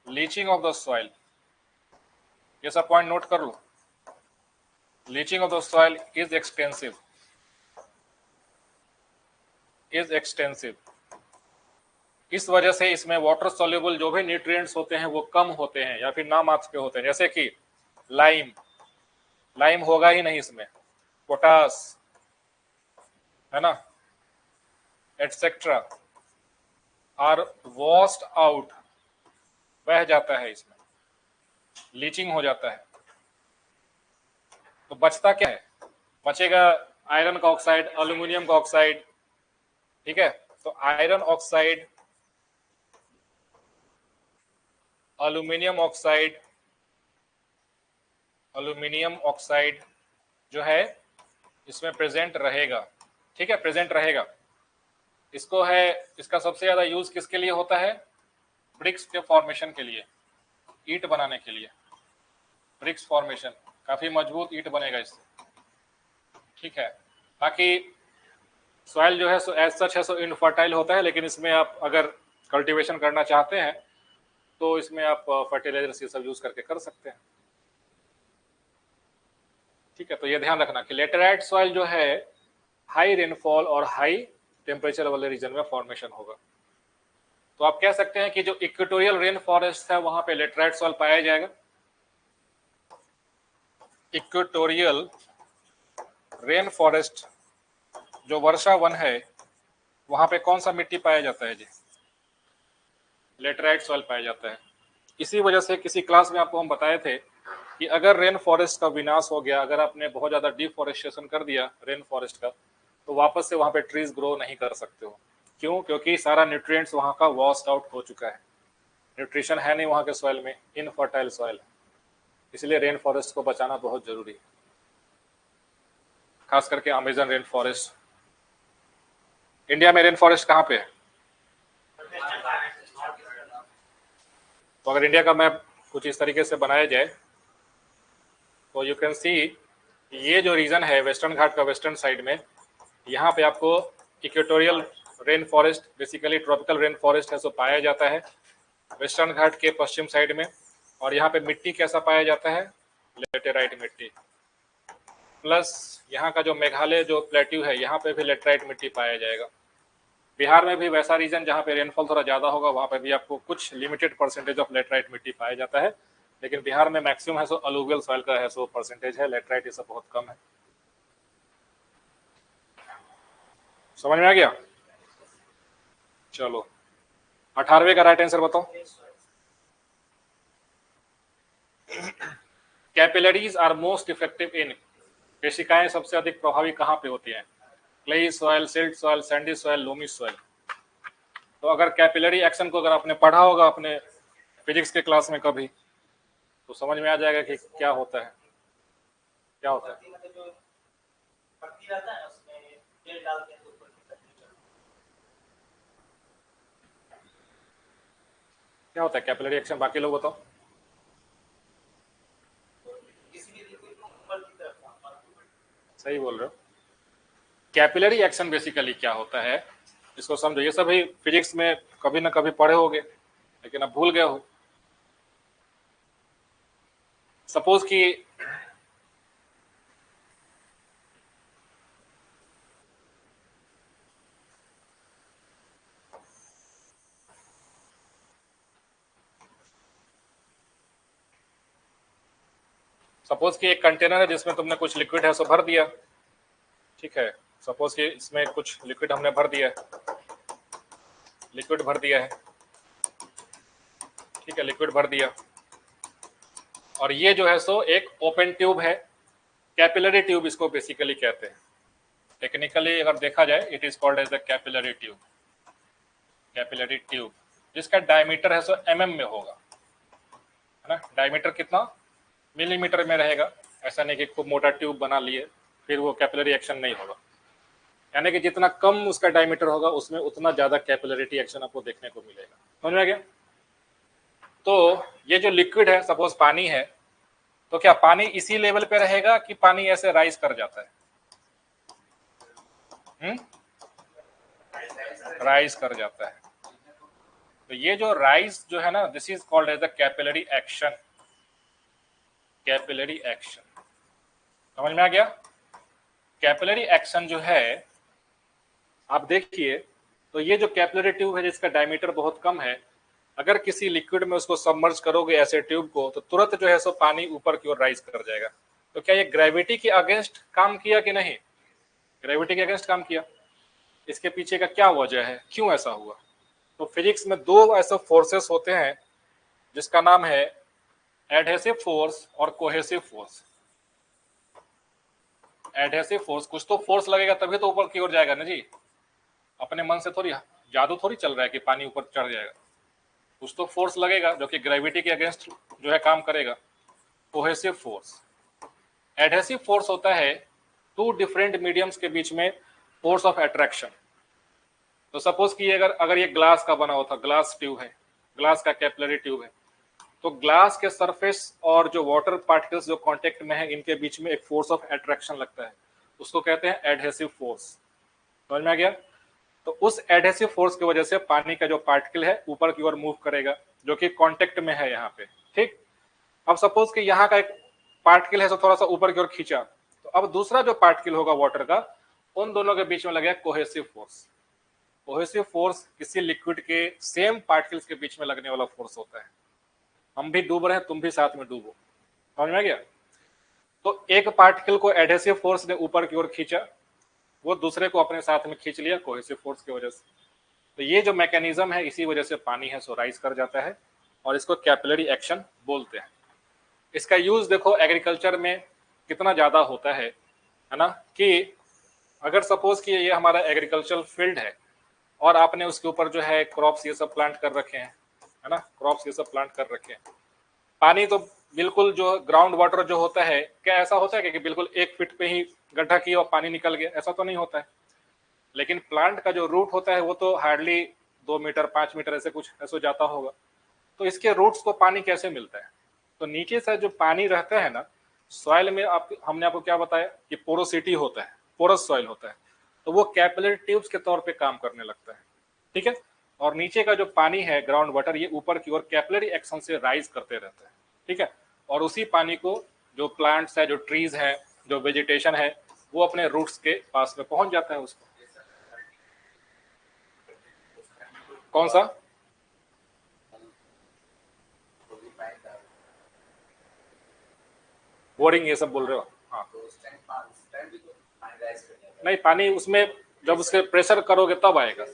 लीचिंग ऑफ द सॉइल. ये सब पॉइंट नोट कर लो. Leaching of the soil is extensive, इस वजह से इसमें वाटर सॉल्युबल जो भी न्यूट्रिएंट्स होते हैं वो कम होते हैं या फिर नामात्र के होते हैं. जैसे कि लाइम होगा ही नहीं इसमें, पोटास है ना, एटसेट्रा आर वॉश्ड आउट, बह जाता है, इसमें लीचिंग हो जाता है. तो बचता क्या है? बचेगा आयरन का ऑक्साइड, एल्यूमिनियम का ऑक्साइड. ठीक है, तो आयरन ऑक्साइड, एल्यूमिनियम ऑक्साइड जो है इसमें प्रेजेंट रहेगा. ठीक है, प्रेजेंट रहेगा. इसको है, इसका सबसे ज्यादा यूज किसके लिए होता है? ब्रिक्स के फॉर्मेशन के लिए, ईंट बनाने के लिए. ब्रिक्स फॉर्मेशन, काफी मजबूत ईंट बनेगा इससे. ठीक है, बाकी सॉइल जो है सो एज सच है सो इनफर्टाइल होता है, लेकिन इसमें आप अगर कल्टीवेशन करना चाहते हैं तो इसमें आप फर्टिलाइजर ये सब यूज करके कर सकते हैं. ठीक है, तो ये ध्यान रखना कि लेटेराइट सॉइल जो है हाई रेनफॉल और हाई टेम्परेचर वाले रीजन में फॉर्मेशन होगा. तो आप कह सकते हैं कि जो इक्वेटोरियल रेन फॉरेस्ट है वहां पे लेटेराइट सॉइल पाया जाएगा. इक्वेटोरियल रेन फॉरेस्ट जो वर्षा वन है वहां पे कौन सा मिट्टी पाया जाता है जी? लेटराइट सॉइल पाया जाता है। इसी वजह से किसी क्लास में आपको हम बताए थे कि अगर रेन फॉरेस्ट का विनाश हो गया, अगर आपने बहुत ज्यादा डिफॉरेस्टेशन कर दिया रेन फॉरेस्ट का, तो वापस से वहां पे ट्रीज ग्रो नहीं कर सकते हो। क्यों? क्योंकि सारा न्यूट्रिएंट्स वहां का वॉश्ड आउट हो चुका है, न्यूट्रिशन है नहीं वहां के सॉइल में, इनफर्टाइल सॉइल। इसलिए रेन फॉरेस्ट को बचाना बहुत जरूरी है, खास करके अमेजन रेन फॉरेस्ट। इंडिया में रेन फॉरेस्ट कहाँ पे है? तो अगर इंडिया का मैप कुछ इस तरीके से बनाया जाए तो यू कैन सी ये जो रीजन है वेस्टर्न घाट का वेस्टर्न साइड में, यहाँ पे आपको equatorial rain forest, basically tropical rain forest है, सो पाया जाता है वेस्टर्न घाट के पश्चिम साइड में। और यहाँ पे मिट्टी कैसा पाया जाता है? लेटेराइट मिट्टी। प्लस यहाँ का जो मेघालय जो प्लेट्यू है, यहाँ पे भी लेटेराइट मिट्टी पाया जाएगा। बिहार में भी वैसा रीजन जहाँ पे रेनफॉल थोड़ा ज्यादा होगा, वहाँ पे भी आपको कुछ लिमिटेड परसेंटेज ऑफ लेटराइट मिट्टी पाया जाता है। लेकिन बिहार में मैक्सिमम है सो अलूवियल सॉइल का है, सो परसेंटेज है, लेटराइट ये सब बहुत कम है। समझ में आ गया? चलो 18वें का राइट आंसर बताओ। Capillaries are most effective in, केशिकाएं सबसे अधिक प्रभावी कहाँ पे होती हैं? Clayey soil, silt soil, sandy soil, loamy soil. तो अगर कैपिलरी एक्शन को अगर आपने पढ़ा होगा अपने फिजिक्स के क्लास में कभी, तो समझ में आ जाएगा कि क्या होता है। क्या होता है? क्या होता है कैपिलरी एक्शन? बाकी लोग बताओ। सही बोल रहे हो। कैपिलरी एक्शन बेसिकली क्या होता है इसको समझो। ये सभी फिजिक्स में कभी ना कभी पढ़े होगे लेकिन अब भूल गए हो। सपोज कि एक कंटेनर है जिसमें तुमने कुछ लिक्विड है सो भर दिया, ठीक है। सपोज कि इसमें कुछ लिक्विड हमने भर दिया है, लिक्विड भर दिया है, ठीक है, लिक्विड भर दिया। और ये जो है सो एक ओपन ट्यूब है, कैपिलरी ट्यूब इसको बेसिकली कहते हैं। टेक्निकली अगर देखा जाए it is called as the capillary tube. Capillary tube जिसका डायमीटर है सो mm में होगा, है ना। डायमीटर कितना? मिलीमीटर में रहेगा। ऐसा नहीं कि खूब मोटा ट्यूब बना लिए फिर वो कैपिलरी एक्शन नहीं होगा। यानी कि जितना कम उसका डायमीटर होगा उसमें उतना ज्यादा कैपिलरिटी एक्शन आपको देखने को मिलेगा। समझ में आ गया? तो ये जो लिक्विड है, सपोज पानी है, तो क्या पानी इसी लेवल पे रहेगा कि पानी ऐसे राइज कर जाता है? राइज कर जाता है। तो ये जो राइज जो है ना, this is called as the capillary action. Capillary action समझ में आ गया? कैपिलरी एक्शन जो है आप देखिए, तो ये जो कैपिलरी ट्यूब है जिसका डायमीटर बहुत कम है, अगर किसी लिक्विड में उसको सबमर्ज करोगे ऐसे ट्यूब को, तो तुरंत जो है सो पानी ऊपर की ओर राइज कर जाएगा। तो क्या ये ग्रेविटी के अगेंस्ट काम किया कि नहीं? ग्रेविटी के अगेंस्ट काम किया। इसके पीछे का क्या वजह है, क्यों ऐसा हुआ? तो फिजिक्स में दो ऐसे फोर्सेस होते हैं जिसका नाम है एडहेसिव फोर्स और कोहेसिव फोर्स। एडहेसिव फोर्स, कुछ तो फोर्स लगेगा तभी तो ऊपर की ओर जाएगा ना जी। अपने मन से थोड़ी, जादू थोड़ी चल रहा है कि पानी ऊपर चढ़ जाएगा। कुछ तो फोर्स लगेगा जो कि ग्रेविटी के अगेंस्ट जो है काम करेगा। Cohesive force. एडहेसिव फोर्स होता है टू डिफरेंट मीडियम्स के बीच में फोर्स ऑफ अट्रैक्शन। तो सपोज कि अगर ये ग्लास का बना होता, ग्लास ट्यूब है, ग्लास का कैपिलरी ट्यूब है, तो ग्लास के सरफेस और जो वाटर पार्टिकल्स जो कांटेक्ट में है इनके बीच में एक फोर्स ऑफ अट्रैक्शन लगता है, उसको कहते हैं एडहेसिव फोर्स। समझ में आ गया? तो उस एडहेसिव फोर्स की वजह से पानी का जो पार्टिकल है ऊपर की ओर मूव करेगा, जो कि कांटेक्ट में है यहाँ पे, ठीक। अब सपोज कि यहाँ का एक पार्टिकल है तो थोड़ा सा ऊपर की ओर खींचा, तो अब दूसरा जो पार्टिकल होगा वाटर का, उन दोनों के बीच में लगेगा कोहेसिव फोर्स। कोहेसिव फोर्स किसी लिक्विड के सेम पार्टिकल्स के बीच में लगने वाला फोर्स होता है। हम भी डूब रहे हैं, तुम भी साथ में डूबो। समझ में आ गया? तो एक पार्टिकल को एडहेसिव फोर्स ने ऊपर की ओर खींचा, वो दूसरे को अपने साथ में खींच लिया कोहेसिव फोर्स की वजह से। तो ये जो मैकेनिज्म है, इसी वजह से पानी है सो राइज कर जाता है और इसको कैपिलरी एक्शन बोलते हैं। इसका यूज देखो एग्रीकल्चर में कितना ज्यादा होता है ना, कि अगर सपोज कि ये हमारा एग्रीकल्चरल फील्ड है और आपने उसके ऊपर जो है क्रॉप्स ये सब प्लांट कर रखे हैं, है ना, क्रॉप्स ये सब प्लांट कर रखे हैं। पानी तो बिल्कुल जो ग्राउंड वाटर जो होता है, क्या ऐसा होता है कि बिल्कुल 1 फीट पे ही गड्ढा किया और पानी निकल गया? ऐसा तो नहीं होता है। लेकिन प्लांट का जो रूट होता है वो तो हार्डली 2 मीटर 5 मीटर ऐसे कुछ ऐसे जाता होगा। तो इसके रूट्स को पानी कैसे मिलता है? तो नीचे से जो पानी रहता है ना सॉइल में, आप हमने आपको क्या बताया कि पोरोसिटी होता है, पोरस सॉइल होता है, तो वो कैपिलरी ट्यूब्स के तौर पे काम करने लगता है। ठीक है, और नीचे का जो पानी है ग्राउंड वाटर, ये ऊपर की ओर कैपिलरी एक्शन से राइज करते रहता है। ठीक है, और उसी पानी को जो प्लांट्स है, जो ट्रीज है, जो वेजिटेशन है, वो अपने रूट्स के पास में पहुंच जाता है उसको। कौन सा? बोरिंग ये सब बोल रहे हो? हाँ, नहीं, पानी उसमें जब उसके प्रेशर करोगे तब आएगा,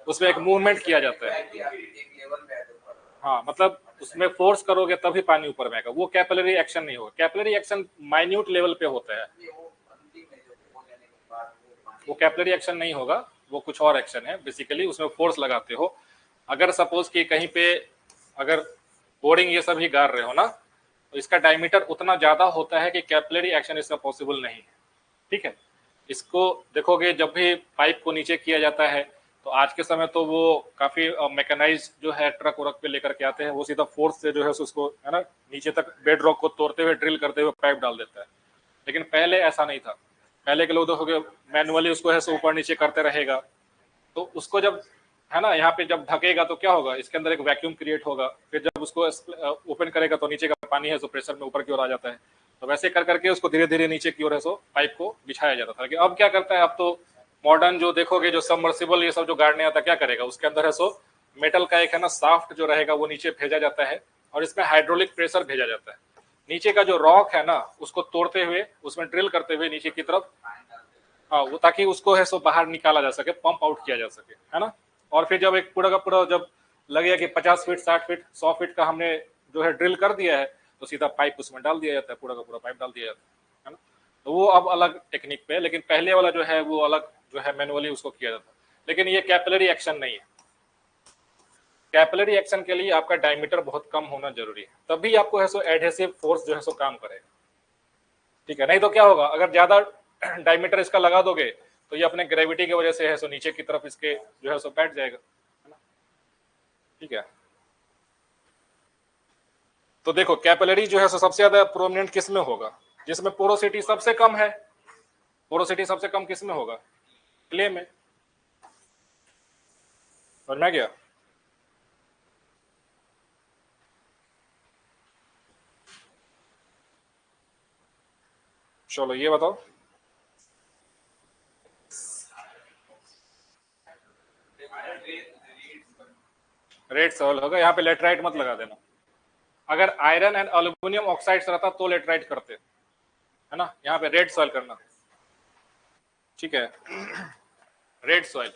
उसमें एक मूवमेंट किया जाता है। हाँ, मतलब उसमें फोर्स करोगे तभी पानी ऊपर में आएगा, वो कैपिलरी एक्शन नहीं होगा। कैपिलरी एक्शन माइन्यूट लेवल पे होता है, वो कैपिलरी एक्शन नहीं होगा, वो कुछ और एक्शन है बेसिकली, उसमें फोर्स लगाते हो। अगर सपोज कि कहीं पे अगर बोरिंग ये सब ही गाड़ रहे हो ना, तो इसका डायमीटर उतना ज्यादा होता है कि कैपिलरी एक्शन इसका पॉसिबल नहीं है। ठीक है, इसको देखोगे जब भी पाइप को नीचे किया जाता है, तो आज के समय तो वो काफी मैकेनाइज जो है ट्रक वरक पे लेकर के आते हैं, वो सीधा फोर्स से जो है उसको, है ना, नीचे तक बेड रॉक को तोड़ते हुए ड्रिल करते हुए पाइप डाल देता है। लेकिन पहले ऐसा नहीं था। पहले के लोग देखोगे मैनुअली उसको है ऊपर नीचे करते रहेगा, तो उसको जब, है ना, यहाँ पे जब ढकेगा तो क्या होगा, इसके अंदर एक वैक्यूम क्रिएट होगा, फिर जब उसको ओपन करेगा तो नीचे का पानी है सो प्रेशर में ऊपर की ओर आ जाता है। तो वैसे कर करके उसको धीरे धीरे नीचे की ओर है सो पाइप को बिछाया जाता था। लेकिन अब क्या करता है, अब तो मॉडर्न जो देखोगे जो सबमर्सिबल ये सब जो गाड़ने आता, क्या करेगा, उसके अंदर है सो मेटल का एक है ना साफ्ट जो रहेगा वो नीचे भेजा जाता है और इसमें हाइड्रोलिक प्रेशर भेजा जाता है। नीचे का जो रॉक है ना उसको तोड़ते हुए उसमें ड्रिल करते हुए नीचे की तरफ, हाँ, वो ताकि उसको है सो बाहर निकाला जा सके, पंप आउट किया जा सके, है ना। और फिर जब एक पूरा का पूरा जब लगेगा कि 50 फीट 60 फीट 100 फीट का हमने जो है ड्रिल कर दिया है, तो सीधा पाइप उसमें डाल दिया जाता है, पूरा का पूरा पाइप डाल दिया जाता है ना। तो वो अब अलग टेक्निक पे है, लेकिन पहले वाला जो है वो अलग जो है मैनुअली उसको किया जाता है। लेकिन ये कैपिलरी एक्शन नहीं है। कैपिलरी एक्शन के लिए आपका डायमीटर बहुत कम होना जरूरी है, तभी आपको है सो एडहेसिव फोर्स जो है सो काम करेगा। ठीक है, नहीं तो क्या होगा, अगर ज्यादा डायमीटर इसका लगा दोगे तो ये अपने ग्रेविटी की वजह से है सो नीचे की तरफ इसके जो है सो बैठ जाएगा, है ना। ठीक है, तो देखो कैपिलरी जो है सो सबसे ज्यादा प्रोमिनेंट किस में होगा, जिसमें पोरोसिटी सबसे कम है। पोरोसिटी सबसे कम किस में होगा? क्ले में। समझ में आ गया? चलो ये बताओ, रेड सॉइल होगा, यहाँ पे लेटराइट मत लगा देना। अगर आयरन एंड एल्यूमिनियम ऑक्साइड रहता तो लेटराइट करते, है ना, यहाँ पे रेड सॉइल करना। ठीक है, रेड सॉइल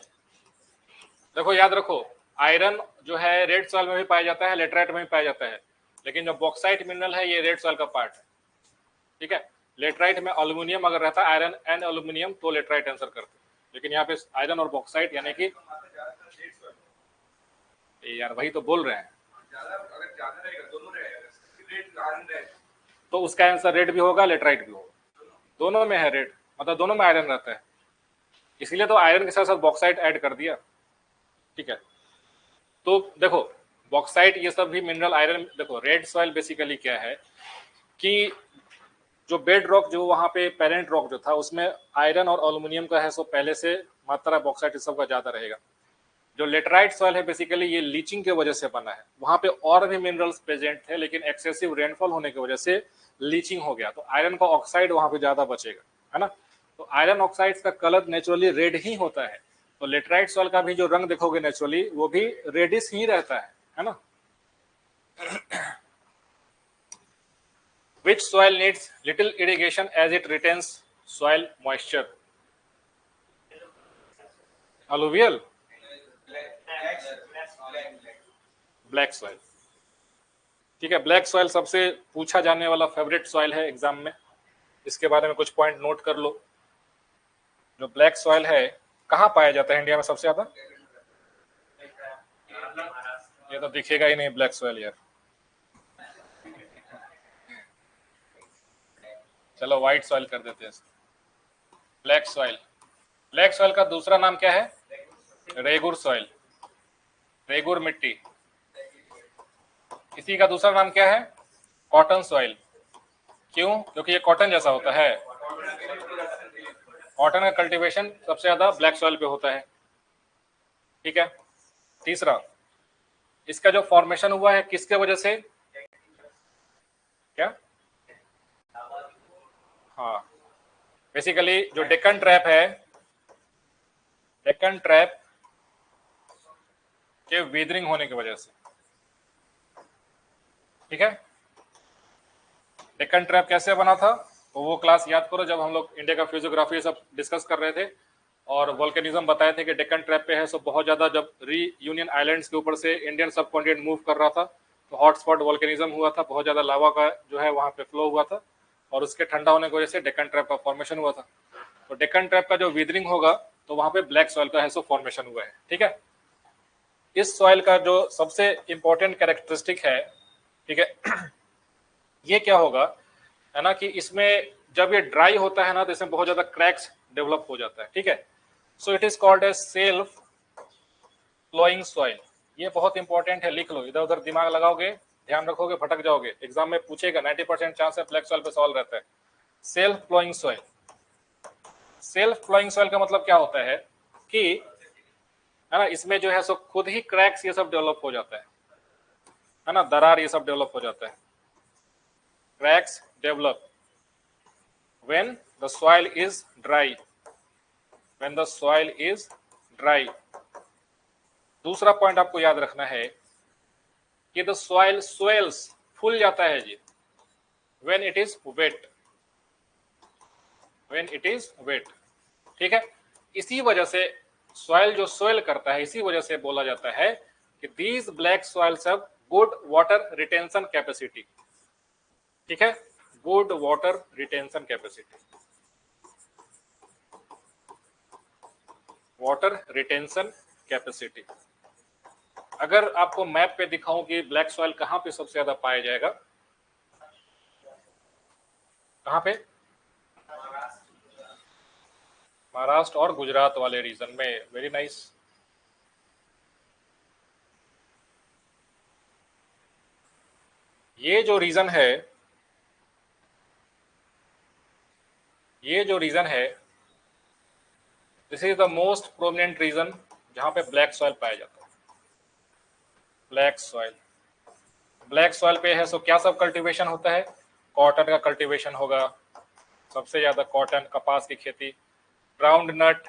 देखो याद रखो, आयरन जो है रेड सॉइल में भी पाया जाता है, लेटराइट में भी पाया जाता है, लेकिन जो बॉक्साइट मिनरल है ये रेड सॉइल का पार्ट है। ठीक है, लेटराइट में एल्यूमिनियम अगर रहता आयरन एंड एल्यूमिनियम तो लेटराइट आंसर करते, लेकिन यहाँ पे आयरन और बॉक्साइट यानी कि यार वही तो बोल रहे हैं, तो उसका आंसर रेड भी होगा लेटराइट भी होगा, दोनों में है रेड, मतलब दोनों में आयरन रहता है, इसीलिए तो आयरन के साथ साथ बॉक्साइट ऐड कर दिया। ठीक है, तो देखो बॉक्साइट ये सब भी मिनरल आयरन, देखो रेड सॉइल बेसिकली क्या है कि जो बेड रॉक जो वहां पे पेरेंट रॉक जो था उसमें आयरन और एल्यूमिनियम का है सो पहले से मात्रा बॉक्साइट सब का ज्यादा रहेगा। जो लेटराइट सॉइल है बेसिकली ये लीचिंग की वजह से बना है, वहां पे और भी मिनरल्स प्रेजेंट थे लेकिन एक्सेसिव रेनफॉल होने की वजह से लीचिंग हो गया, तो आयरन का ऑक्साइड वहां पे ज्यादा बचेगा, है ना। तो आयरन ऑक्साइड का कलर नेचुरली रेड ही होता है, तो लेटराइट सॉइल का भी जो रंग देखोगे नेचुरली वो भी रेडिश ही रहता है ना। Which soil needs little irrigation as it retains soil moisture? Alluvial, black soil. ठीक है, ब्लैक सॉइल सबसे पूछा जाने वाला फेवरेट सॉइल है एग्जाम में, इसके बारे में कुछ पॉइंट नोट कर लो। जो ब्लैक सॉइल है कहाँ पाया जाता है इंडिया में सबसे ज्यादा? ये तो दिखेगा ही नहीं ब्लैक सॉइल यार। चलो व्हाइट सॉइल कर देते हैं। ब्लैक सॉइल, ब्लैक सॉइल का दूसरा नाम क्या है? रेगुर सॉइल, रेगुर मिट्टी। इसी का दूसरा नाम क्या है? Cotton soil. क्यों? क्योंकि ये कॉटन जैसा होता है। कॉटन का कल्टीवेशन सबसे ज्यादा ब्लैक सॉइल पे होता है। ठीक है। तीसरा, इसका जो फॉर्मेशन हुआ है किसके वजह से? क्या? हाँ, बेसिकली जो डेक्कन ट्रैप है, डेक्कन ट्रैप के वेदरिंग होने की वजह से। ठीक है। डेक्कन ट्रैप कैसे बना था तो वो क्लास याद करो जब हम लोग इंडिया का फिजियोग्राफी सब डिस्कस कर रहे थे और वोल्केनिज्म बताए थे कि डेक्कन ट्रैप पे है। सो बहुत ज्यादा जब रीयूनियन आइलैंड्स के ऊपर से इंडियन सब कॉन्टिनेंट मूव कर रहा था तो हॉटस्पॉट वोल्केनिज्म हुआ था, बहुत ज्यादा लावा का जो है वहां पे फ्लो हुआ था और उसके ठंडा होने की वजह से डेक्कन ट्रैप का फॉर्मेशन हुआ था। तो डेक्कन ट्रैप का जो वेदरिंग होगा तो वहां पे ब्लैक सॉइल का है सो फॉर्मेशन हुआ है। ठीक है। इस सॉइल का जो सबसे इंपॉर्टेंट कैरेक्टरिस्टिक है, ठीक है, ये क्या होगा है ना कि इसमें जब ये ड्राई होता है ना तो इसमें बहुत ज्यादा क्रैक्स डेवलप हो जाता है। ठीक है। So it is called as self flowing soil. ये बहुत इंपॉर्टेंट है, लिख लो, इधर उधर दिमाग लगाओगे, ध्यान रखोगे, भटक जाओगे। एग्जाम में पूछेगा, 90% चांस है ब्लैक सॉइल पे सवाल रहता है। Self flowing soil. Self flowing soil का मतलब क्या होता है कि है ना इसमें जो है सो खुद ही क्रैक्स ये सब डेवलप हो जाता है ना, दरार ये सब डेवलप हो जाता है। Cracks develop when the soil is dry, when the soil is dry। दूसरा पॉइंट आपको याद रखना है कि the soil swells, फूल जाता है जी, when it is wet, when it is wet। ठीक है। इसी वजह से सॉइल जो सोयल करता है, इसी वजह से बोला जाता है कि these black soils have good water retention capacity। ठीक है, good water retention capacity, water retention capacity. अगर आपको मैप पे दिखाऊं कि ब्लैक सॉइल कहां पे सबसे ज्यादा पाया जाएगा, कहां पे? महाराष्ट्र और गुजरात वाले रीजन में। Very nice. ये जो रीजन है, ये जो रीजन है, this is the most prominent region जहां पे ब्लैक सॉइल पाया जाता है। ब्लैक सॉइल, ब्लैक सॉइल पे है सो क्या सब कल्टीवेशन होता है? कॉटन का कल्टीवेशन होगा सबसे ज्यादा, कॉटन, कपास की खेती, ग्राउंड नट,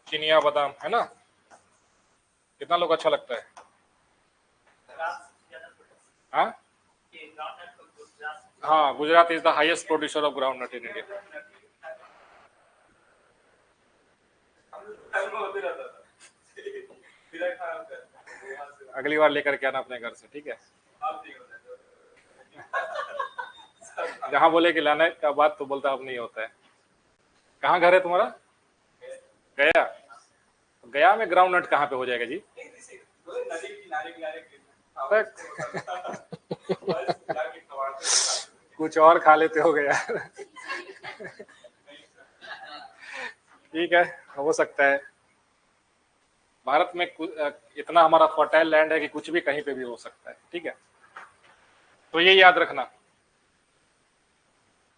चिनिया बादाम, है ना। कितना लोग अच्छा लगता है? हाँ हाँ, Gujarat is the highest producer of groundnut in India. अगली बार लेकर के आना अपने घर से, ठीक है। जहां बोले कि लाने का बात तो बोलता अब नहीं होता है। कहाँ घर है तुम्हारा? गया। गया में ग्राउंड नट कहाँ पे हो जाएगा जी? कुछ और खा लेते हो गया। ठीक है, हो सकता है। भारत में इतना हमारा फर्टाइल लैंड है कि कुछ भी कहीं पे भी हो सकता है। ठीक है, तो ये याद रखना,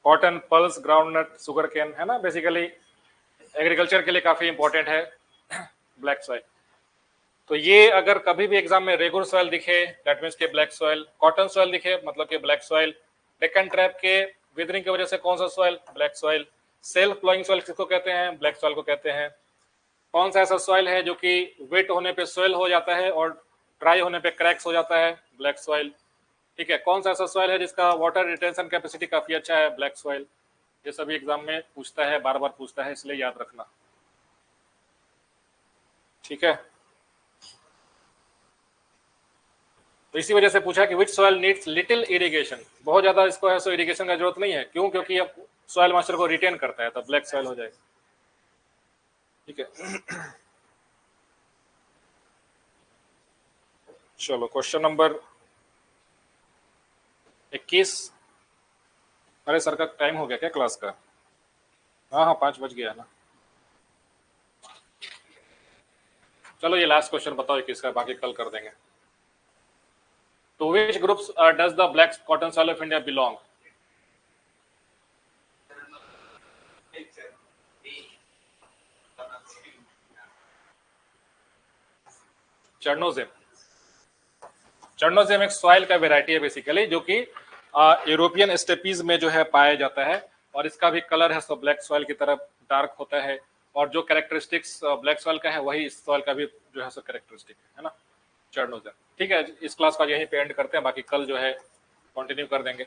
cotton, pulse, groundnut, sugarcane, है ना, बेसिकली एग्रीकल्चर के लिए काफी इंपॉर्टेंट है ब्लैक सॉइल। तो ये अगर कभी भी एग्जाम में रेगुलर सॉइल दिखे दैट मीन्स के ब्लैक सॉइल, कॉटन सॉइल दिखे मतलब के ब्लैक सॉइल, डेक्कन ट्रैप के विदरिंग की वजह से कौन सा soil? Black soil. Self flowing soil किसको कहते हैं? ब्लैक सॉइल को कहते हैं। कौन सा ऐसा सॉइल है जो कि वेट होने पे सॉइल हो जाता है और ड्राई होने पे क्रैक्स हो जाता है? Black soil. ठीक है, कौन सा ऐसा सॉइल है जिसका वाटर रिटेंशन कैपेसिटी काफी अच्छा है? Black soil. ये सभी एग्जाम में पूछता है, बार बार पूछता है, इसलिए याद रखना। ठीक है, तो इसी वजह से पूछा कि विच सॉइल नीड्स लिटिल इरिगेशन, बहुत ज्यादा इसको है सो इरिगेशन का जरूरत नहीं है। क्यों? क्योंकि अब सॉइल मॉइस्चर को रिटेन करता है, तो ब्लैक सॉइल हो जाएगा। ठीक है, चलो क्वेश्चन नंबर 21। अरे सर का टाइम हो गया क्या क्लास का? हाँ हाँ, 5 बज गया ना। चलो ये लास्ट क्वेश्चन बताओ किसका, बाकी कल कर देंगे। तो which groups does the black cotton soil of India belong? Chernozem. Chernozem एक सॉइल का वेराइटी है बेसिकली, जो कि यूरोपियन स्टेपीज में जो है पाया जाता है, और इसका भी कलर है सो ब्लैक सॉइल की तरफ डार्क होता है, और जो कैरेक्टरिस्टिक्स ब्लैक सॉइल का है वही इस सॉइल का भी जो है सो कैरेक्टरिस्टिक है ना, चर्नोजेम। ठीक है, इस क्लास का यहीं पे एंड करते हैं, बाकी कल जो है कंटिन्यू कर देंगे।